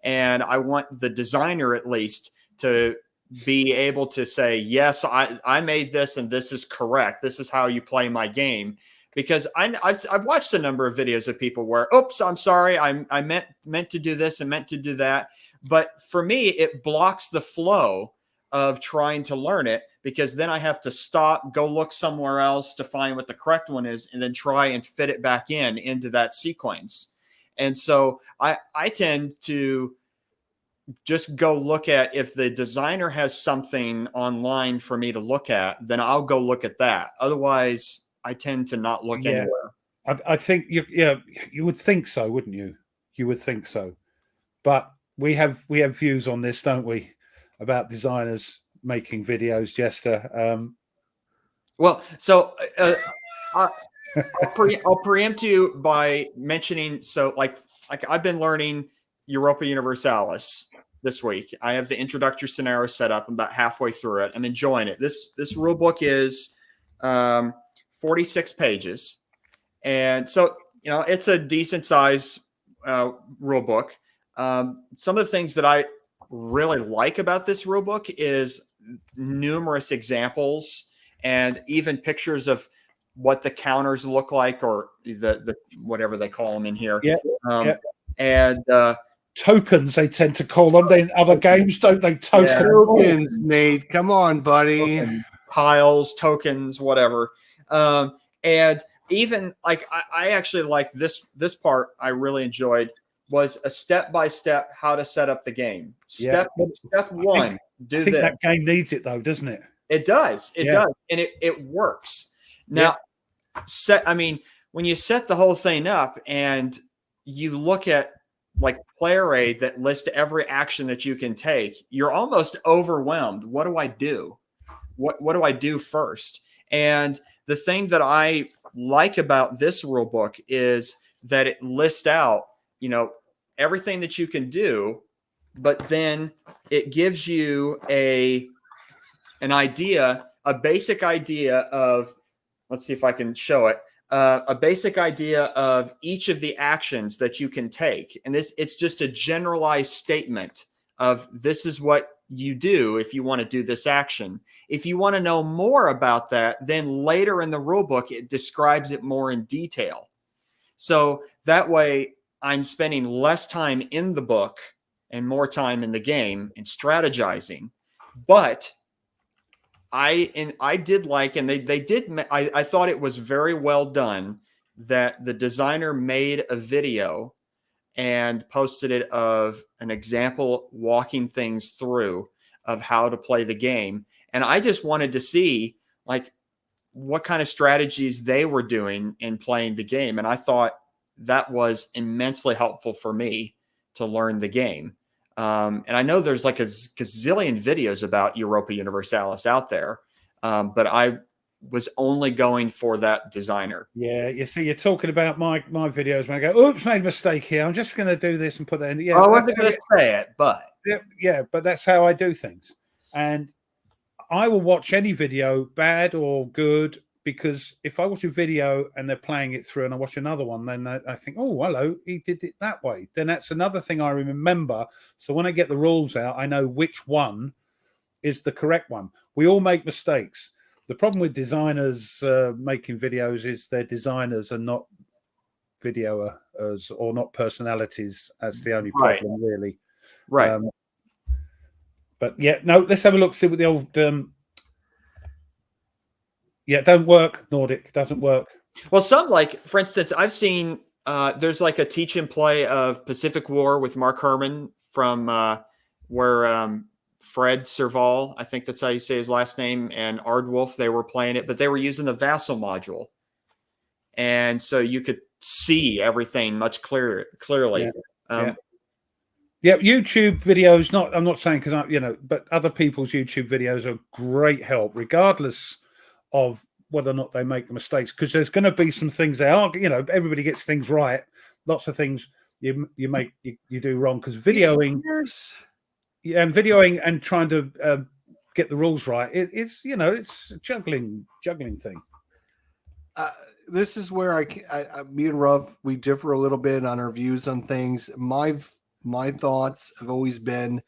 And I want the designer at least to be able to say, yes, I made this and this is correct. This is how you play my game. Because I've watched a number of videos of people where, oops, I'm sorry, I meant to do this and meant to do that. But for me, it blocks the flow of trying to learn it, because then I have to stop, go look somewhere else to find what the correct one is, and then try and fit it back into that sequence. And so I tend to just go look at, if the designer has something online for me to look at, then I'll go look at that. Otherwise, I tend to not look anywhere. I think you would think so, wouldn't you? You would think so. But we have views on this, don't we, about designers making videos, Jester? Well, so I'll preempt you by mentioning, so like I've been learning Europa Universalis this week. I have the introductory scenario set up. I'm about halfway through it. I'm enjoying it. This rule book is 46 pages. And so, you know, it's a decent size rule book. Some of the things that I really like about this rule book is numerous examples and even pictures of what the counters look like, or the whatever they call them in here. And tokens, they tend to call them. They in other games, don't they? Tokens, Nate. Come on, buddy. Tiles, tokens, whatever. And even like I actually like this part. I really enjoyed was a step-by-step how to set up the game. Step one, do this. I think that game needs it though, doesn't it? It does. It does. And it works. Now, when you set the whole thing up and you look at like player aid that lists every action that you can take, you're almost overwhelmed. What do I do? What do I do first? And the thing that I like about this rule book is that it lists out, you know, everything that you can do, but then it gives you an idea, a basic idea of, let's see if I can show it, a basic idea of each of the actions that you can take. And it's just a generalized statement of this is what you do if you want to do this action. If you want to know more about that, then later in the rule book, it describes it more in detail. So that way I'm spending less time in the book and more time in the game and strategizing. But I did like, and they did, I thought it was very well done that the designer made a video and posted it of an example walking things through of how to play the game. And I just wanted to see like what kind of strategies they were doing in playing the game. And I thought that was immensely helpful for me to learn the game. And I know there's like a gazillion videos about Europa Universalis out there. But I was only going for that designer. Yeah, you see, you're talking about my videos when I go, oops, made a mistake here. I'm just going to do this and put that in. Yeah, I wasn't going to say it, but yeah, but that's how I do things. And I will watch any video, bad or good, because if I watch a video and they're playing it through and I watch another one, then I think, oh, hello, he did it that way. Then that's another thing I remember. So when I get the rules out, I know which one is the correct one. We all make mistakes. The problem with designers making videos is they're designers and not videoers or not personalities. That's the only problem, really. Right. But yeah, no, let's have a look, see what the old... yeah, don't work, Nordic. Doesn't work. Well, some, like, for instance, I've seen there's like a teach and play of Pacific War with Mark Herman from where Fred Serval, I think that's how you say his last name, and Ardwolf, they were playing it, but they were using the Vassal module. And so you could see everything much clearly. Yeah, YouTube videos, I'm not saying because but other people's YouTube videos are great help, regardless of whether or not they make the mistakes, because there's going to be some things they are, everybody gets things right. Lots of things you do wrong, because videoing and trying to get the rules right, it's a juggling thing. This is where I me and Ruff, we differ a little bit on our views on things. My thoughts have always been,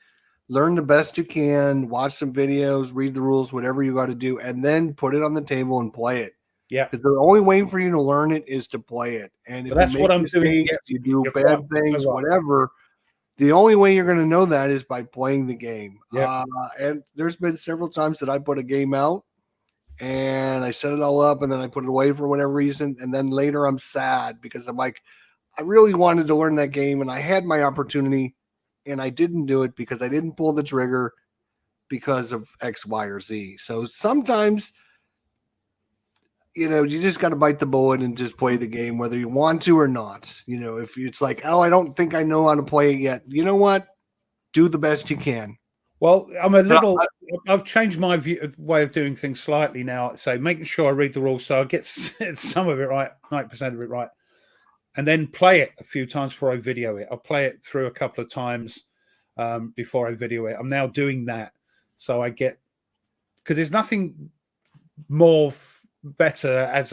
learn the best you can, watch some videos, read the rules, whatever you got to do, and then put it on the table and play it. Yeah, because the only way for you to learn it is to play it. And if that's you make what I'm mistakes, doing. You do bad things, whatever. The only way you're going to know that is by playing the game. Yeah. And there's been several times that I put a game out and I set it all up and then I put it away for whatever reason. And then later I'm sad because I'm like, I really wanted to learn that game and I had my opportunity and I didn't do it because I didn't pull the trigger because of X, Y, or Z. So sometimes, you just got to bite the bullet and just play the game, whether you want to or not. If it's like, oh, I don't think I know how to play it yet. You know what? Do the best you can. Well, I've changed my way of doing things slightly now. So making sure I read the rules so I get some of it right, 90% of it right, and then play it a few times before I video it. I'll play it through a couple of times before I video it. I'm now doing that. So I get, because there's nothing more better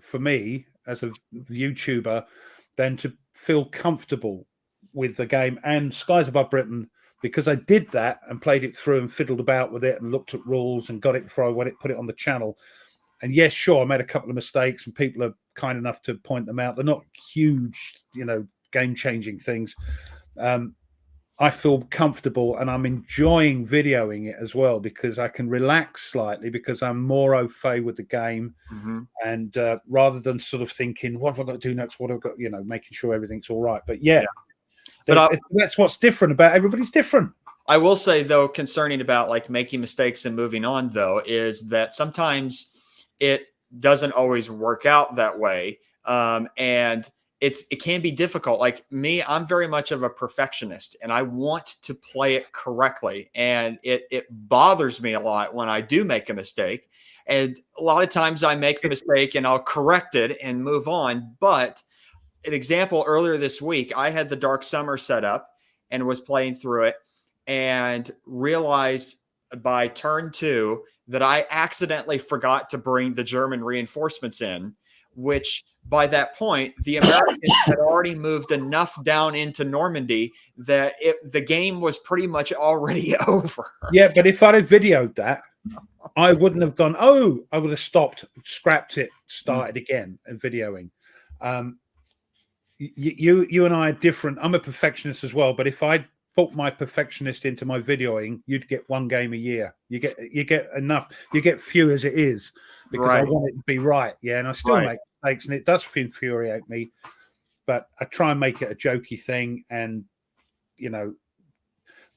for me as a YouTuber than to feel comfortable with the game. And Skies Above Britain, because I did that and played it through and fiddled about with it and looked at rules and got it before I put it on the channel. And yes, sure, I made a couple of mistakes and people are kind enough to point them out. They're not huge, game-changing things. I feel comfortable and I'm enjoying videoing it as well because I can relax slightly because I'm more au fait with the game. Mm-hmm. And rather than sort of thinking, what have I got to do next? What have I got, making sure everything's all right. But but that's what's different about everybody's different. I will say, though, concerning about like making mistakes and moving on, though, is that sometimes it doesn't always work out that way. And it can be difficult. Like me, I'm very much of a perfectionist and I want to play it correctly. And it bothers me a lot when I do make a mistake. And a lot of times I make the mistake and I'll correct it and move on. But an example, earlier this week, I had the Dark Summer set up and was playing through it and realized by turn 2 that I accidentally forgot to bring the German reinforcements in, which by that point, the Americans had already moved enough down into Normandy that the game was pretty much already over. Yeah, but if I'd have videoed that, I wouldn't have gone, I would have stopped, scrapped it, started again and videoing. You and I are different. I'm a perfectionist as well, but if I put my perfectionist into my videoing, you'd get one game a year. You get enough. You get few as it is because I want it to be right. Yeah, and I still make mistakes, and it does infuriate me. But I try and make it a jokey thing. And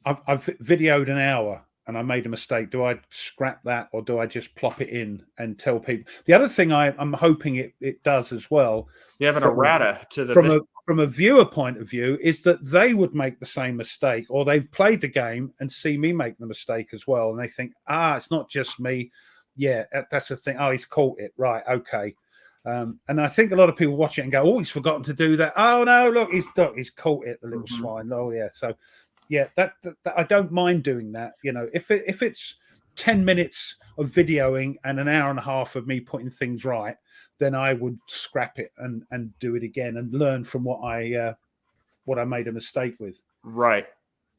I've videoed an hour and I made a mistake. Do I scrap that or do I just plop it in and tell people? The other thing I'm hoping it does as well. You have an errata to the from a viewer point of view is that they would make the same mistake, or they've played the game and see me make the mistake as well, and they think, it's not just me. yeah, that's the thing. Oh, he's caught it. Right. Okay. And I think a lot of people watch it and go, oh, he's forgotten to do that. Oh, no, look, he's caught it, the little swine. Oh, yeah. So, yeah, that I don't mind doing that. You know, if it's 10 minutes of videoing and an hour and a half of me putting things right, then I would scrap it and do it again and learn from what I made a mistake with. Right.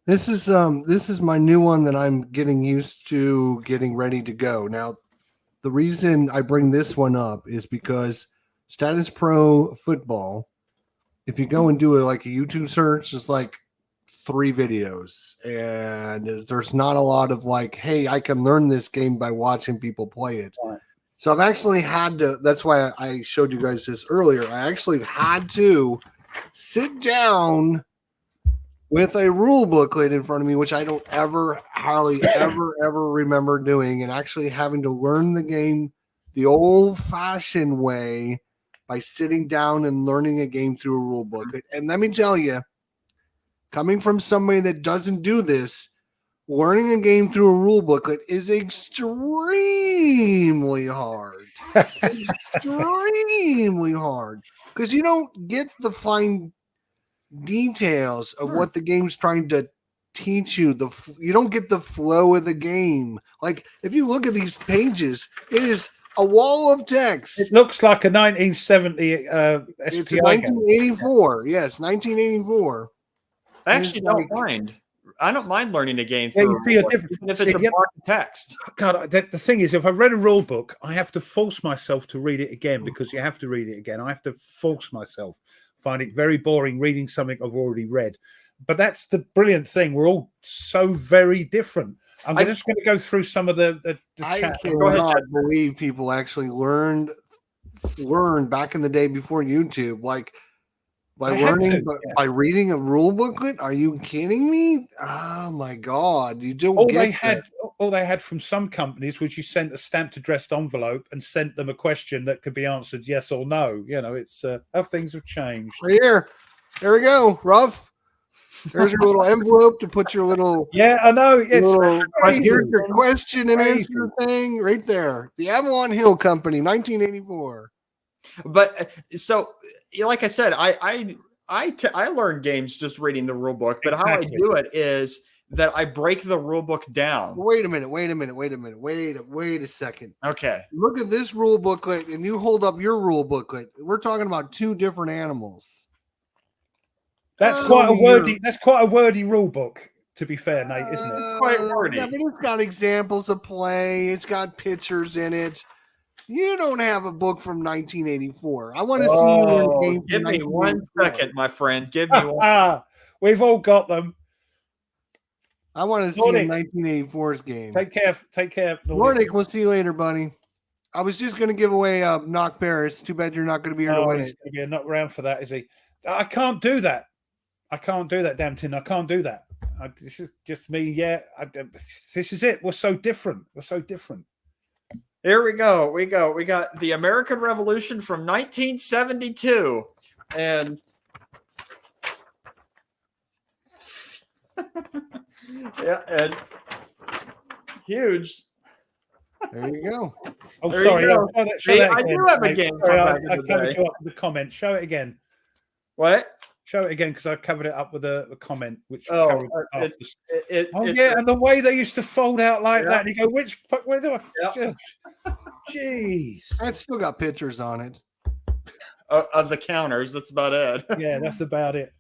This is my new one that I'm getting used to, getting ready to go. Now, the reason I bring this one up is because Status Pro Football, if you go and do like a YouTube search, it's like 3 videos, and there's not a lot of like, hey, I can learn this game by watching people play it. Right. So I've actually had to, that's why I showed you guys this earlier. I actually had to sit down with a rule booklet in front of me, which I don't hardly ever remember doing, and actually having to learn the game the old-fashioned way by sitting down and learning a game through a rule booklet. And let me tell you, coming from somebody that doesn't do this, learning a game through a rule booklet is extremely hard. Extremely hard. Because you don't get the fine details of what the game's trying to teach you. You don't get the flow of the game. Like, if you look at these pages, it is a wall of text. It looks like a 1970 It's SPI 1984. Game. Yes, 1984. I actually don't mind. I don't mind learning a game Yeah, through you see a difference. even if it's a bar of text. God, the thing is, if I read a rule book, I have to force myself to read it again, because you have to read it again. I have to force myself. Find it very boring reading something I've already read. But that's the brilliant thing. We're all so very different. I'm just going to go through some of the chat. I cannot believe people actually learned back in the day before YouTube, like by reading a rule booklet. Are you kidding me? Oh my God! You don't all they had from some companies was you sent a stamped addressed envelope and sent them a question that could be answered yes or no. You know, it's how things have changed. Right here, there we go, Ruff. There's your little envelope to put your little. Yeah, I know. It's here's your question and answer thing right there. The Avalon Hill Company, 1984. But so, like I said, I learn games just reading the rule book. But how I do it is that I break the rule book down. Wait a second. Okay. Look at this rule booklet, and you hold up your rule booklet. We're talking about 2 different animals. That's quite a wordy. That's quite a wordy rule book, to be fair, Nate, isn't it? Quite wordy. Yeah, but it's got examples of play. It's got pictures in it. You don't have a book from 1984. I want to see you in a game. Give me 1 second, my friend. Give me one. We've all got them. I want to see a 1984's game. Take care. Nordic, we'll see you later, buddy. I was just going to give away Knock Paris. Too bad you're not going to be here to win it. He's not around for that, is he? I can't do that. Damn Tin. I can't do that. This is just me. Yeah, this is it. We're so different. Here we go. We got the American Revolution from 1972, and yeah, and huge. There you go. Oh, there sorry. Show that I do have a game. I covered you up with the comment. Show it again. What? Show it again, because I covered it up with a comment. Which and the way they used to fold out like that. And you go, where do I? Jeez. It's still got pictures on it. Of the counters. That's about it. Yeah, that's about it.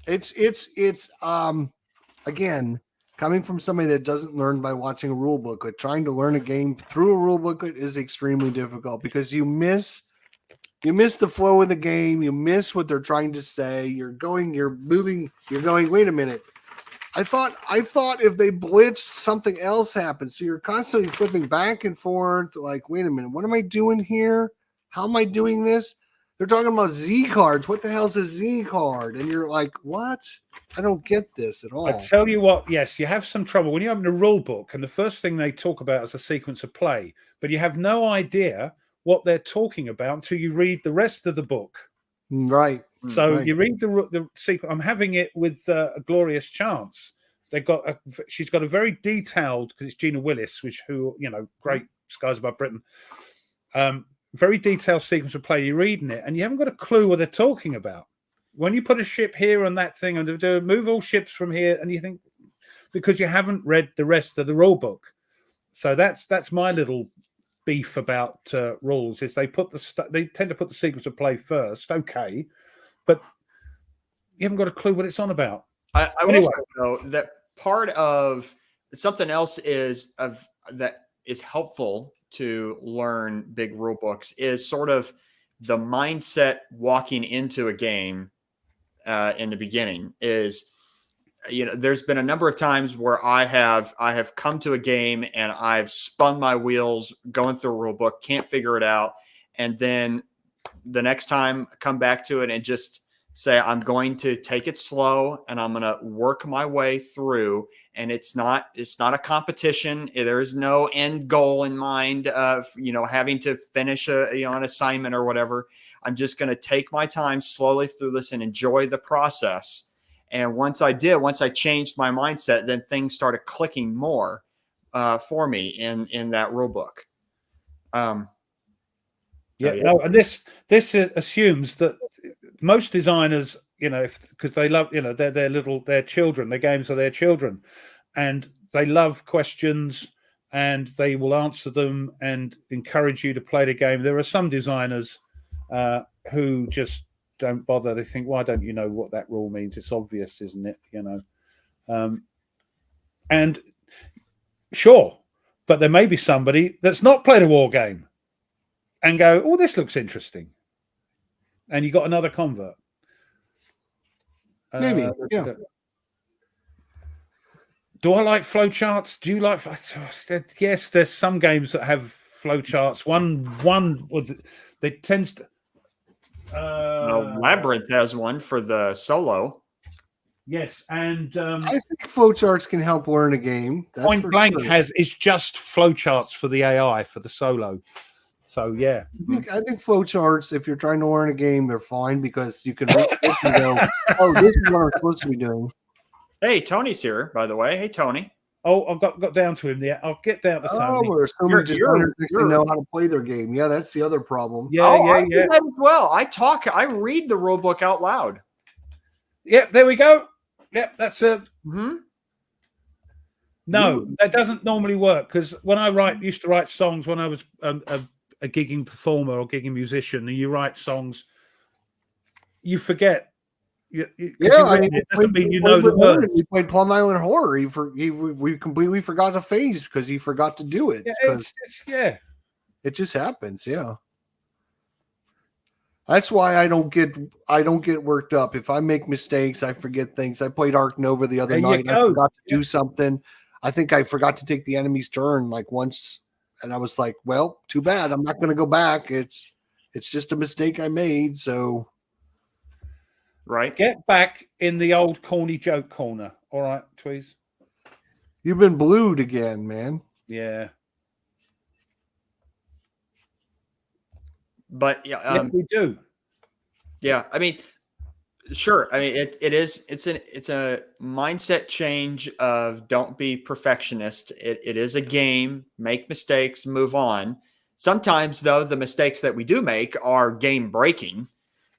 It's again, coming from somebody that doesn't learn by watching a rule booklet, trying to learn a game through a rule booklet is extremely difficult, because you miss the flow of the game. You miss what they're trying to say. You're moving, wait a minute. I thought if they blitzed, something else happened. So you're constantly flipping back and forth. Like, wait a minute, what am I doing here? How am I doing this? They're talking about Z cards. What the hell's a Z card? And you're like, what? I don't get this at all. I tell you what, yes, you have some trouble when you open a rule book, and the first thing they talk about is a sequence of play, but you have no idea what they're talking about until you read the rest of the book. Right. So you read the sequence. I'm having it with A Glorious Chance. She's got a very detailed, because it's Gina Willis, great Skies Above Britain. Very detailed sequence of play. You're reading it, and you haven't got a clue what they're talking about. When you put a ship here and that thing, and they move all ships from here, and you think, because you haven't read the rest of the rule book. So that's my little beef about rules, is they tend to put the sequence of play first, okay, but you haven't got a clue what it's on about. I will say, though, that part of something else that is helpful to learn big rule books is sort of the mindset walking into a game in the beginning. Is, there's been a number of times where I have come to a game and I've spun my wheels going through a rule book, can't figure it out, and then the next time I come back to it and just say, I'm going to take it slow and I'm going to work my way through. And it's not a competition. There is no end goal in mind of, having to finish an assignment or whatever. I'm just going to take my time slowly through this and enjoy the process. And once I changed my mindset, then things started clicking more for me in that rule book. And this assumes that most designers, because they love, their children, their games are their children, and they love questions and they will answer them and encourage you to play the game. There are some designers who just don't bother. They think, why don't you know what that rule means? It's obvious, isn't it? And sure, but there may be somebody that's not played a war game and go, oh, this looks interesting. And you got another convert. Maybe, yeah. Do I like flowcharts? Do you like? Yes, there's some games that have flowcharts. One that tends to. Labyrinth has one for the solo. Yes, and I think flowcharts can help learn a game. Point Blank is just flowcharts for the AI for the solo. So yeah, I think flowcharts, if you're trying to learn a game, they're fine because you can read it and go, "Oh, this is what I'm supposed to be doing." Hey, Tony's here, by the way. Hey, Tony. Oh, I've got down to him there. I'll get down to Tony. Or somebody just know how to play their game. Yeah, that's the other problem. Yeah. I do that as well. I read the rule book out loud. Yep, there we go. Yep, that's it. Mm-hmm. No, that doesn't normally work, because when I used to write songs when I was a gigging performer or gigging musician, and you write songs, you forget. It doesn't mean you know the words. We played Plum Island Horror. We completely forgot the phase because he forgot to do it. Yeah, it just happens. Yeah, that's why I don't get worked up if I make mistakes. I forget things. I played Ark Nova the other night. I forgot to do something. I think I forgot to take the enemy's turn like once. And I was like, well, too bad. I'm not going to go back. It's just a mistake I made. So, right. Get back in the old corny joke corner. All right, Tweez. You've been blued again, man. Yeah. But yeah, we do. Yeah. I mean, sure. I mean, it's a mindset change of don't be perfectionist. It is a game, make mistakes, move on. Sometimes though, the mistakes that we do make are game breaking.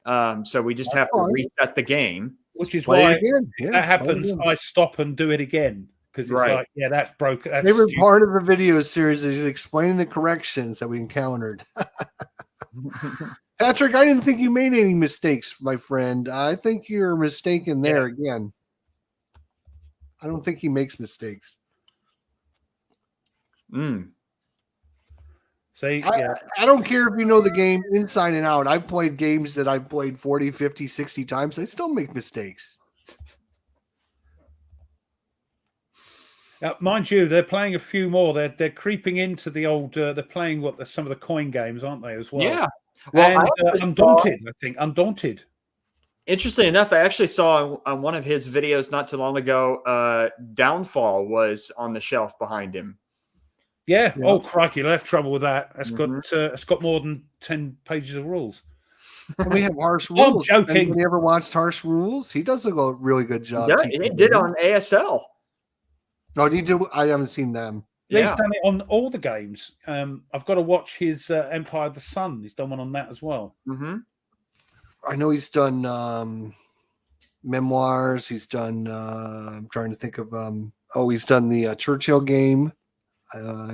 So we just have to reset the game. Which is why that happens. I stop and do it again. Because it's like, yeah, that's broken. Favorite part of the video series is explaining the corrections that we encountered. Patrick, I didn't think you made any mistakes, my friend. I think you're mistaken there again. I don't think he makes mistakes. See, I don't care if you know the game inside and out. I've played games that I've played 40, 50, 60 times. I still make mistakes. Mind you, they're playing a few more. They're creeping into the old. They're playing some of the coin games, aren't they? As well. Yeah. Well, and Undaunted. I think Undaunted. Interesting enough, I actually saw on one of his videos not too long ago. Downfall was on the shelf behind him. Yeah. Oh crikey, I have trouble with that. That's got more than 10 pages of rules. And we have Harsh Rules. I'm joking. Anybody ever watched Harsh Rules? He does a really good job. Yeah, he did on ASL. No, he did. I haven't seen them. He's done it on all the games. I've got to watch his Empire of the Sun. He's done one on that as well. Mm-hmm. I know he's done memoirs. He's done. I'm trying to think of. He's done the Churchill game.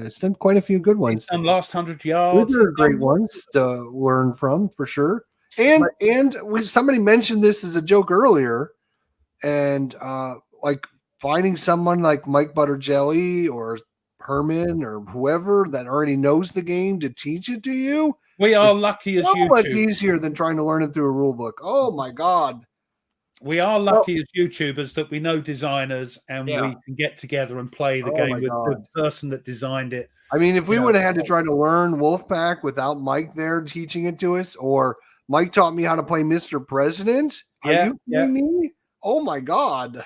He's done quite a few good ones. He's done Last 100 Yards. Those are great ones to learn from for sure. And somebody mentioned this as a joke earlier, and like finding someone like Mike Butterjelly or Herman or whoever that already knows the game to teach it to you. We are lucky as so much YouTube. easier than trying to learn it through a rule book. Oh my God. We are lucky as YouTubers that we know designers and we can get together and play the game with the person that designed it. I mean, if we would have had to try to learn Wolfpack without Mike there teaching it to us, or Mike taught me how to play Mr. President. Are you kidding me? Oh my God.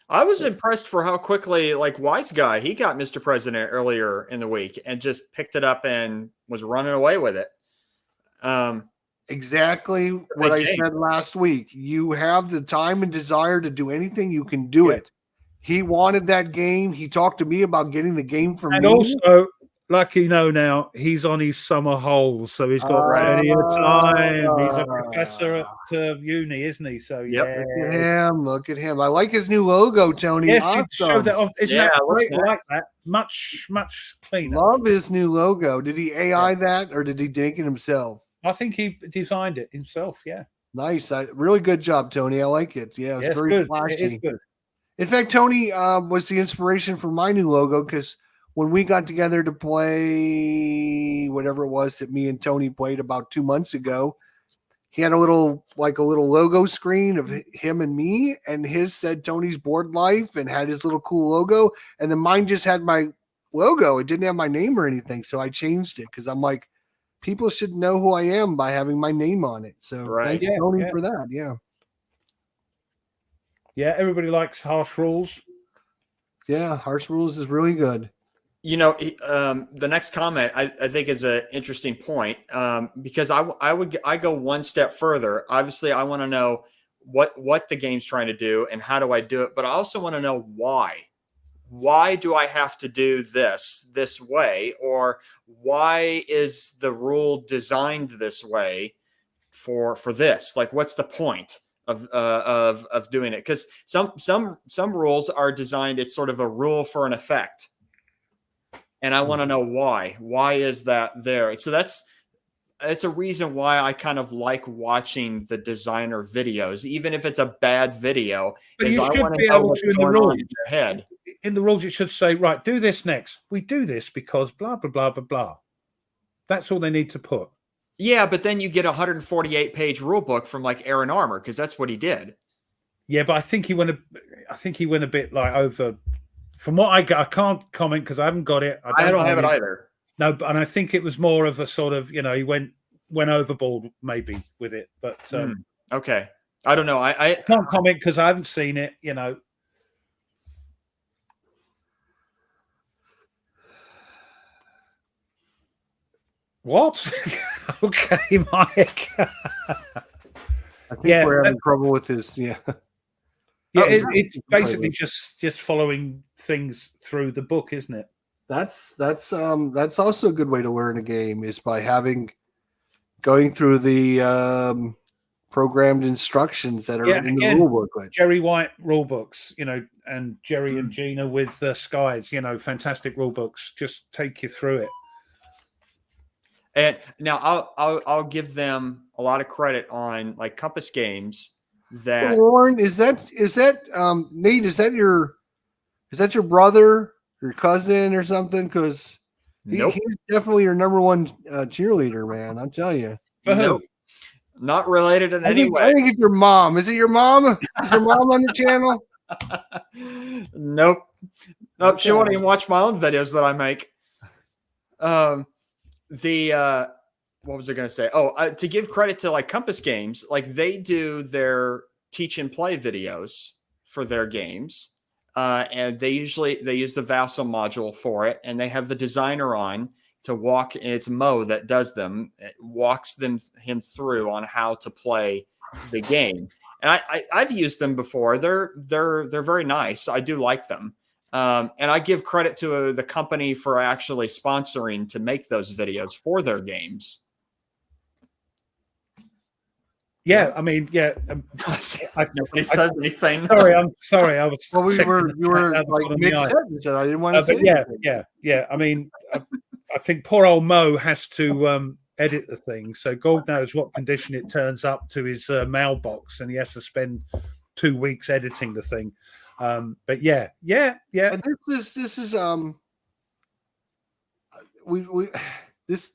I was impressed for how quickly, like Wise Guy, he got Mr. President earlier in the week and just picked it up and was running away with it. Exactly what I said last week. You have the time and desire to do anything, you can do it. He wanted that game. He talked to me about getting the game from me. And also, like you know now, he's on his summer holes, so he's got plenty of time. He's a professor at uni, isn't he? So Look at him. I like his new logo, Tony. Yes, awesome. show that off. Isn't that great? I like that. Much cleaner. Love his new logo. Did he AI that, or did he make it himself? I think he designed it himself. Yeah. Nice. Really good job, Tony. I like it. Yeah, it's very good. flashy. It is good. In fact, Tony was the inspiration for my new logo, because when we got together to play whatever it was that me and Tony played about 2 months ago, he had a little logo screen of him and me, and his said Tony's Board Life and had his little cool logo, and then mine just had my logo. It didn't have my name or anything, so I changed it because I'm like, people should know who I am by having my name on it. So thanks, Tony, for that. Yeah. Yeah, everybody likes Harsh Rules. Yeah, Harsh Rules is really good. You know, the next comment I think is an interesting point, because I go one step further. Obviously, I want to know what the game's trying to do and how do I do it, but I also want to know why. Why do I have to do this way, or why is the rule designed this way for this? Like, what's the point of doing it? Because some rules are designed, it's sort of a rule for an effect. And I want to know why. Why is that there? So it's a reason why I kind of like watching the designer videos, even if it's a bad video. But you should be able to, in the rules, in the rules, it should say, right, do this next. We do this because blah, blah, blah, blah, blah. That's all they need to put. Yeah, but then you get a 148-page rule book from like Aaron Armour, because that's what he did. Yeah, but I think he went a bit like over. From what I got, I can't comment because I haven't got it. I don't have it either. No, and I think it was more of a sort of, he went overboard maybe with it. But okay, I don't know. I can't comment because I haven't seen it. What? Okay, Mike. I think we're having trouble with this. Yeah. Yeah, it's basically just following things through the book, isn't it? That's also a good way to learn a game, is by going through the programmed instructions that are in the rule booklet. Jerry White rule books, and Jerry and Gina with Skies, fantastic rule books. Just take you through it. And now I'll give them a lot of credit on like Compass Games. That so Lauren, is that Nate? Is that your brother, your cousin, or something? Because he's definitely your number one cheerleader, man. I'll tell you. Nope. Not related in any way. I think it's your mom. Is it your mom? Is your mom on the channel? Nope. Okay. She won't even watch my own videos that I make. What was I going to say? To give credit to like Compass Games, like they do their teach and play videos for their games. And they use the Vassal module for it. And they have the designer on to walk, and it's Mo that does them. It walks him through on how to play the game. And I've used them before. They're very nice. I do like them. And I give credit to the company for actually sponsoring to make those videos for their games. Yeah, I mean, yeah. Nobody says anything. I'm sorry. I was. Well, you were out the like bottom of mid my eye. sentence, and I didn't want to say But anything. yeah. I mean, I think poor old Mo has to edit the thing, so God knows what condition it turns up to his mailbox, and he has to spend 2 weeks editing the thing. But yeah. And this is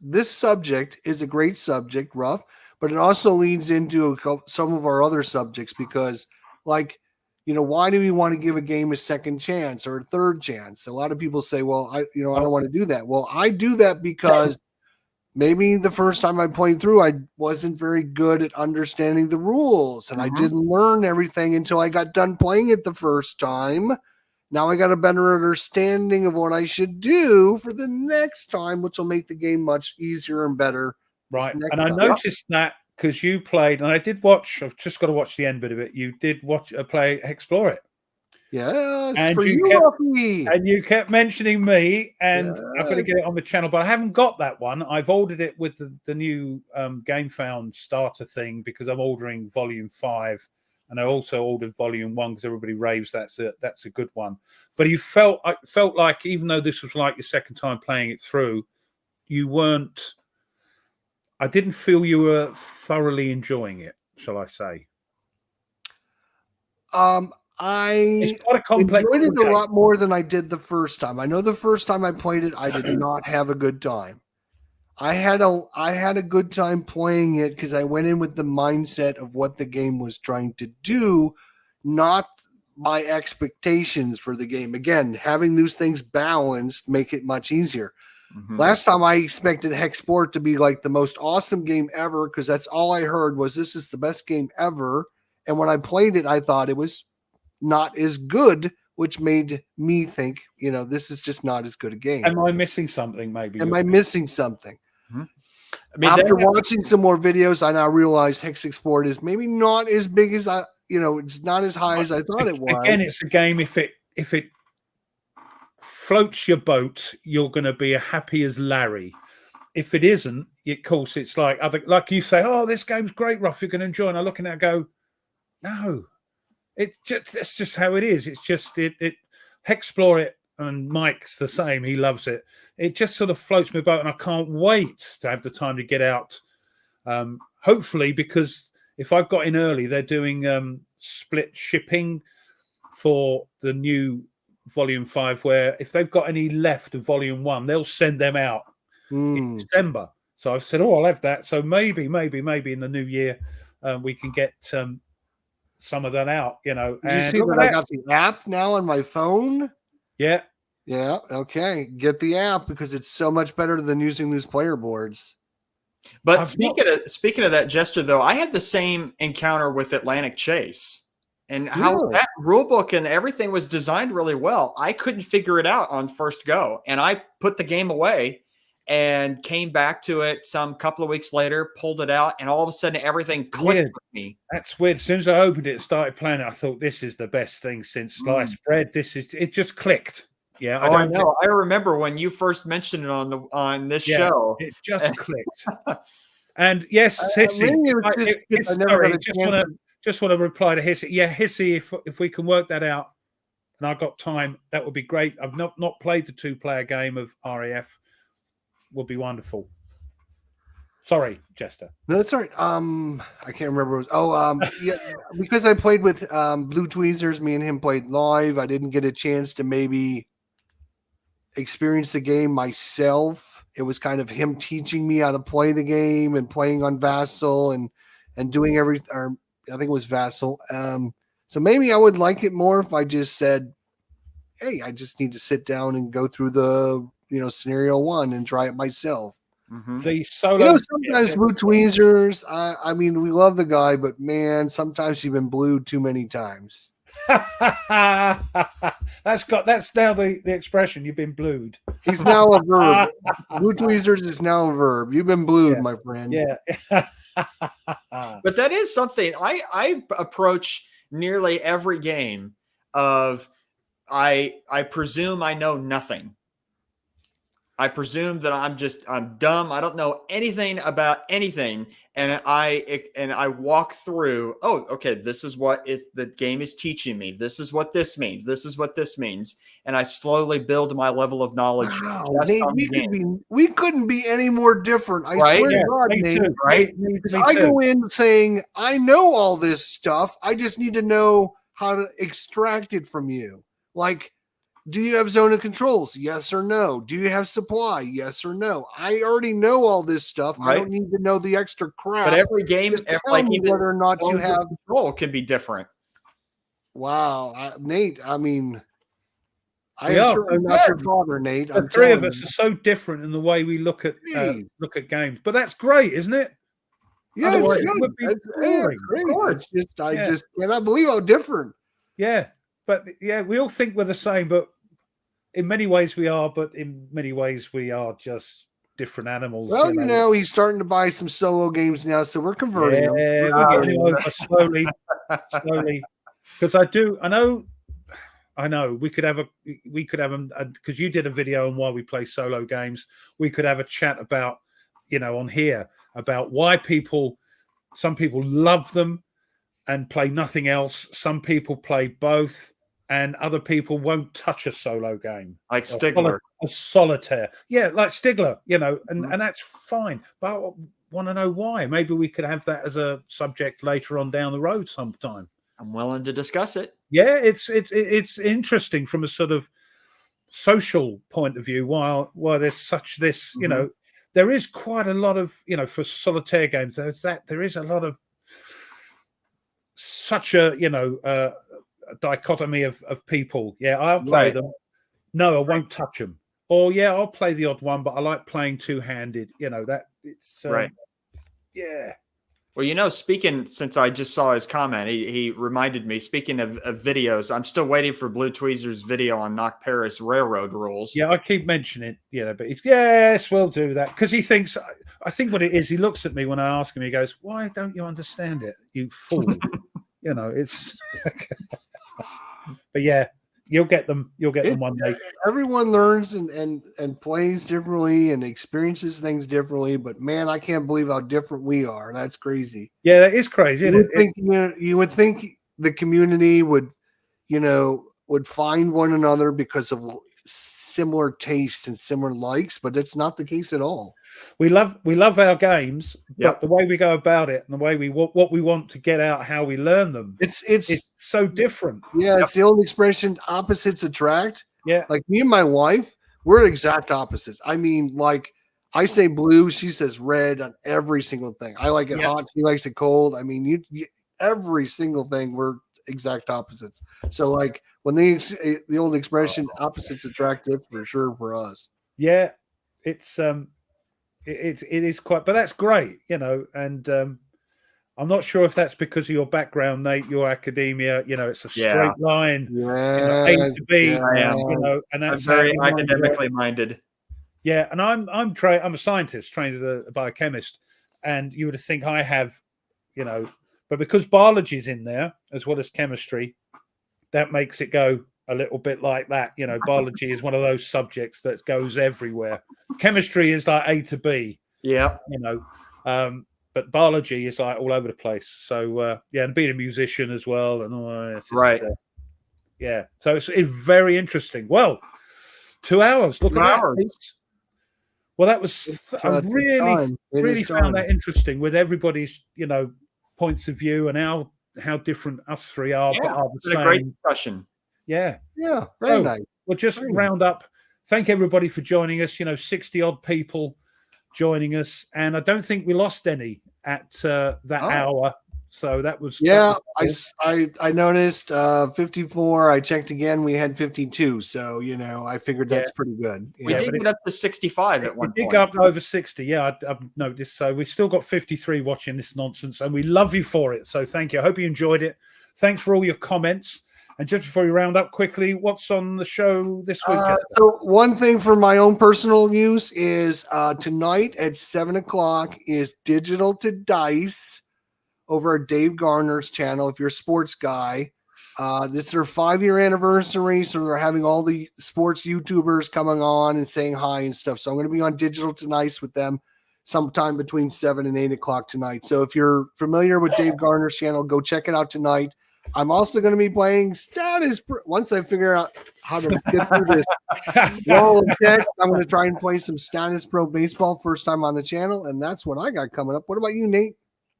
this subject is a great subject, Ruff, but it also leads into some of our other subjects because, like, why do we want to give a game a second chance or a third chance? A lot of people say, well, I don't want to do that. Well, I do that because maybe the first time I played through, I wasn't very good at understanding the rules, and I didn't learn everything until I got done playing it the first time. Now I got a better understanding of what I should do for the next time, which will make the game much easier and better. Right. And I noticed that because you played, and I did watch, I've just got to watch the end bit of it. You did play Explore It. Yes, and for you kept mentioning me, and I've got to get it on the channel, but I haven't got that one. I've ordered it with the new GameFound starter thing because I'm ordering Volume 5, and I also ordered Volume 1 because everybody raves that's a good one. But I felt like even though this was like your second time playing it through, you weren't. I didn't feel you were thoroughly enjoying it, shall I say? I enjoyed it a lot more than I did the first time. I know the first time I played it, I did not have a good time. I had a good time playing it because I went in with the mindset of what the game was trying to do, not my expectations for the game. Again, having those things balanced make it much easier. Last time I expected Hexport to be like the most awesome game ever because that's all I heard was this is the best game ever. And when I played it, I thought it was not as good, which made me think, this is just not as good a game. Am I missing something? Maybe. Am I missing something? I mean, after watching some more videos, I now realize Hex Export is maybe not as big as it's not as high as I thought it was. Again, it's a game. If it floats your boat, you're going to be happy as Larry. If it isn't, of course, it's like you say, oh, this game's great, Ruff, you're going to enjoy. And I look at it and go, no, that's just how it is. It's just it Explore It, and Mike's the same. He loves it. It just sort of floats my boat, and I can't wait to have the time to get out. Hopefully, because if I've got in early, they're doing split shipping for the new Volume 5, where if they've got any left of Volume 1, they'll send them out in December. So I've said, I'll have that. So maybe in the new year, we can get some of that out, Did you see that I got the app now on my phone? Yeah. Yeah. Okay. Get the app because it's so much better than using these player boards. But speaking of that, Jester, though, I had the same encounter with Atlantic Chase. And how that rule book and everything was designed really well. I couldn't figure it out on first go. And I put the game away and came back to it some couple of weeks later, pulled it out, and all of a sudden everything clicked with me. That's weird. As soon as I opened it, started playing it, I thought this is the best thing since sliced bread. It just clicked. Yeah, I know. I remember when you first mentioned it on this show. It just clicked. And yes, Hissy, just want to reply to Hissy. Yeah, Hissy, if we can work that out, and I've got time, that would be great. I've not played the 2-player game of RAF. Would be wonderful. Sorry, Jester. No, that's all right. I can't remember. Yeah, because I played with Blue Tweezers, me and him played live. I didn't get a chance to maybe experience the game myself. It was kind of him teaching me how to play the game and playing on Vassal and doing everything. Or I think it was Vassal. So maybe I would like it more if I just said, "Hey, I just need to sit down and go through the scenario 1 and try it myself." The solo, sometimes Blue Tweezers. I mean, we love the guy, but man, sometimes you've been blued too many times. That's now the expression. You've been blued. He's now a verb. Blue Tweezers is now a verb. You've been blued, my friend. Yeah. But that is something I approach nearly every game of I presume I know nothing. I presume that I'm dumb. I don't know anything about anything. And I walk through, oh, okay, this is what the game is teaching me. This is what this means. This is what this means. And I slowly build my level of knowledge. Wow, Nate, we couldn't be any more different. I swear to God, me Nate. too, right? Because I go in saying, I know all this stuff. I just need to know how to extract it from you. Like, do you have zone of controls? Yes or no? Do you have supply? Yes or no? I already know all this stuff. Right. I don't need to know the extra crap. But every game, Just tell like me even whether or not you have control can be different. Wow, Nate. I mean, We are. I'm not your father, Nate. The I'm three of telling us you. are so different in the way we look at Jeez. games, but that's great, isn't it? Yeah, Otherwise, it's it good. would be It's boring. great. Of course. It's just, I Yeah. just cannot believe how different. Yeah, but yeah, we all think we're the same, but in many ways we are. But in many ways we are just different animals. Well, you know, he's starting to buy some solo games now, so we're converting him. Yeah, we're getting over slowly, because I know we could have because you did a video on why we play solo games. We could have a chat about, on here about why some people love them and play nothing else. Some people play both, and other people won't touch a solo game. Like Stigler. A solitaire. Yeah, like Stigler, and that's fine. But I want to know why. Maybe we could have that as a subject later on down the road sometime. I'm willing to discuss it. Yeah, it's interesting from a sort of social point of view. While there's such this, there is quite a lot of, for solitaire games. There is a lot of such a dichotomy of people. Yeah, I'll play them. No, I won't touch them. Or yeah, I'll play the odd one, but I like playing two-handed. That it's right. Yeah. Well, speaking, since I just saw his comment, he reminded me, speaking of videos, I'm still waiting for Blue Tweezer's video on Knock Paris Railroad rules. Yeah, I keep mentioning it, but he's, yes, we'll do that. Because he thinks, I think what it is, he looks at me when I ask him, he goes, why don't you understand it, you fool? It's, but yeah, you'll get them one day. Everyone learns and plays differently and experiences things differently, but man, I can't believe how different we are. That's crazy. Yeah, that is crazy, isn't it? You would think the community would find one another because of similar tastes and similar likes, but it's not the case at all. We love our games, but the way we go about it and the way what we want to get out, how we learn them, it's so different. Yeah, it's the old expression, opposites attract. Yeah, like me and my wife, we're exact opposites. I mean, like I say blue, she says red on every single thing. I like it hot, she likes it cold. I mean, you every single thing, we're exact opposites. So like when the old expression opposites attract, it for sure for us. Yeah, it's it is quite, but that's great, and I'm not sure if that's because of your background, Nate, your academia, it's a straight line, A to B, and that's I'm very academically minded. Yeah, and I'm a scientist trained as a biochemist, and you would think I have, but because biology is in there as well as chemistry, that makes it go a little bit like that. Biology is one of those subjects that goes everywhere. Chemistry is like A to B. Yeah. But biology is like all over the place. So and being a musician as well, and all that. Right. So it's very interesting. Well, 2 hours. Look at that. Well, that was I really found that interesting with everybody's points of view and how different us three are, but are the same. A great discussion. Yeah, very nice. We'll just round up. Thank everybody for joining us. 60 odd people joining us, and I don't think we lost any at that hour. So that was I noticed 54. I checked again. We had 52. So I figured that's pretty good. We did get up to 65 at one point. We did go up to over 60. Yeah, I've noticed. So we've still got 53 watching this nonsense, and we love you for it. So thank you. I hope you enjoyed it. Thanks for all your comments. And just before we round up quickly, what's on the show this week? So one thing for my own personal use is tonight at 7:00 is Digital to Dice over at Dave Garner's channel. If you're a sports guy, It's their 5-year anniversary, so they're having all the sports YouTubers coming on and saying hi and stuff. So I'm going to be on Digital Tonight with them sometime between 7 and 8 o'clock tonight. So if you're familiar with Dave Garner's channel, go check it out tonight. I'm also going to be playing Status once I figure out how to get through this wall of text. I'm going to try and play some Status Pro Baseball first time on the channel, and that's what I got coming up. What about you, Nate?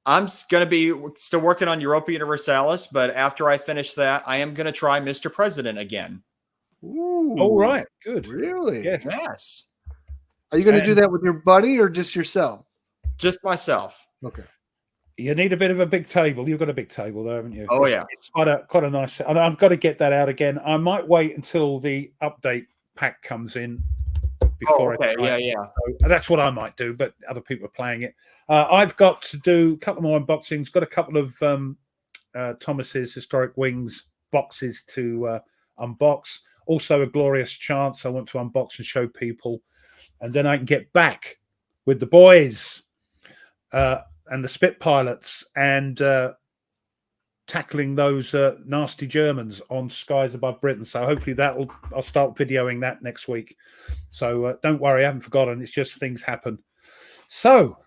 I'm going to be still working on Europa Universalis, but after I finish that, I am going to try Mr. President again. Ooh, All right, good. Really? Yes. Yes. Are you going to do that with your buddy or just yourself? Just myself. Okay. You need a bit of a big table. You've got a big table, though, haven't you? Oh, yeah. It's quite a nice. And I've got to get that out again. I might wait until the update pack comes in before I try. Yeah. So that's what I might do, but other people are playing it. I've got to do a couple more unboxings. Got a couple of Thomas's Historic Wings boxes to unbox. Also, a Glorious Chance I want to unbox and show people, and then I can get back with the boys and the Spit Pilots and tackling those nasty Germans on Skies Above Britain. So hopefully I'll start videoing that next week. So don't worry, I haven't forgotten. It's just things happen. So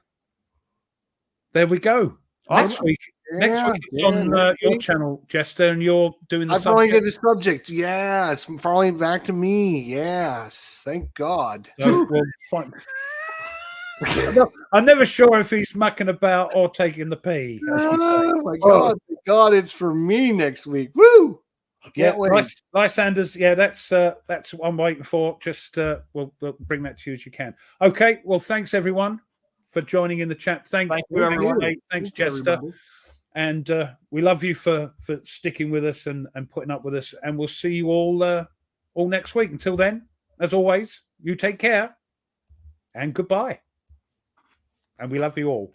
there we go. Next week it's on your channel, Jester, and you're doing the subject. I've only got the subject. Yeah, it's falling back to me. Yes, thank God. So we'll find... I'm never sure if he's mucking about or taking the pee. Oh my God! Thank God, it's for me next week. Woo! Yeah, Lysanders. Yeah, that's what I'm waiting for. Just we'll bring that to you as you can. Okay. Well, thanks everyone for joining in the chat. Thank you, everyone. Thanks, Jester. Everybody. And we love you for sticking with us and putting up with us. And we'll see you all next week. Until then, as always, you take care and goodbye. And we love you all.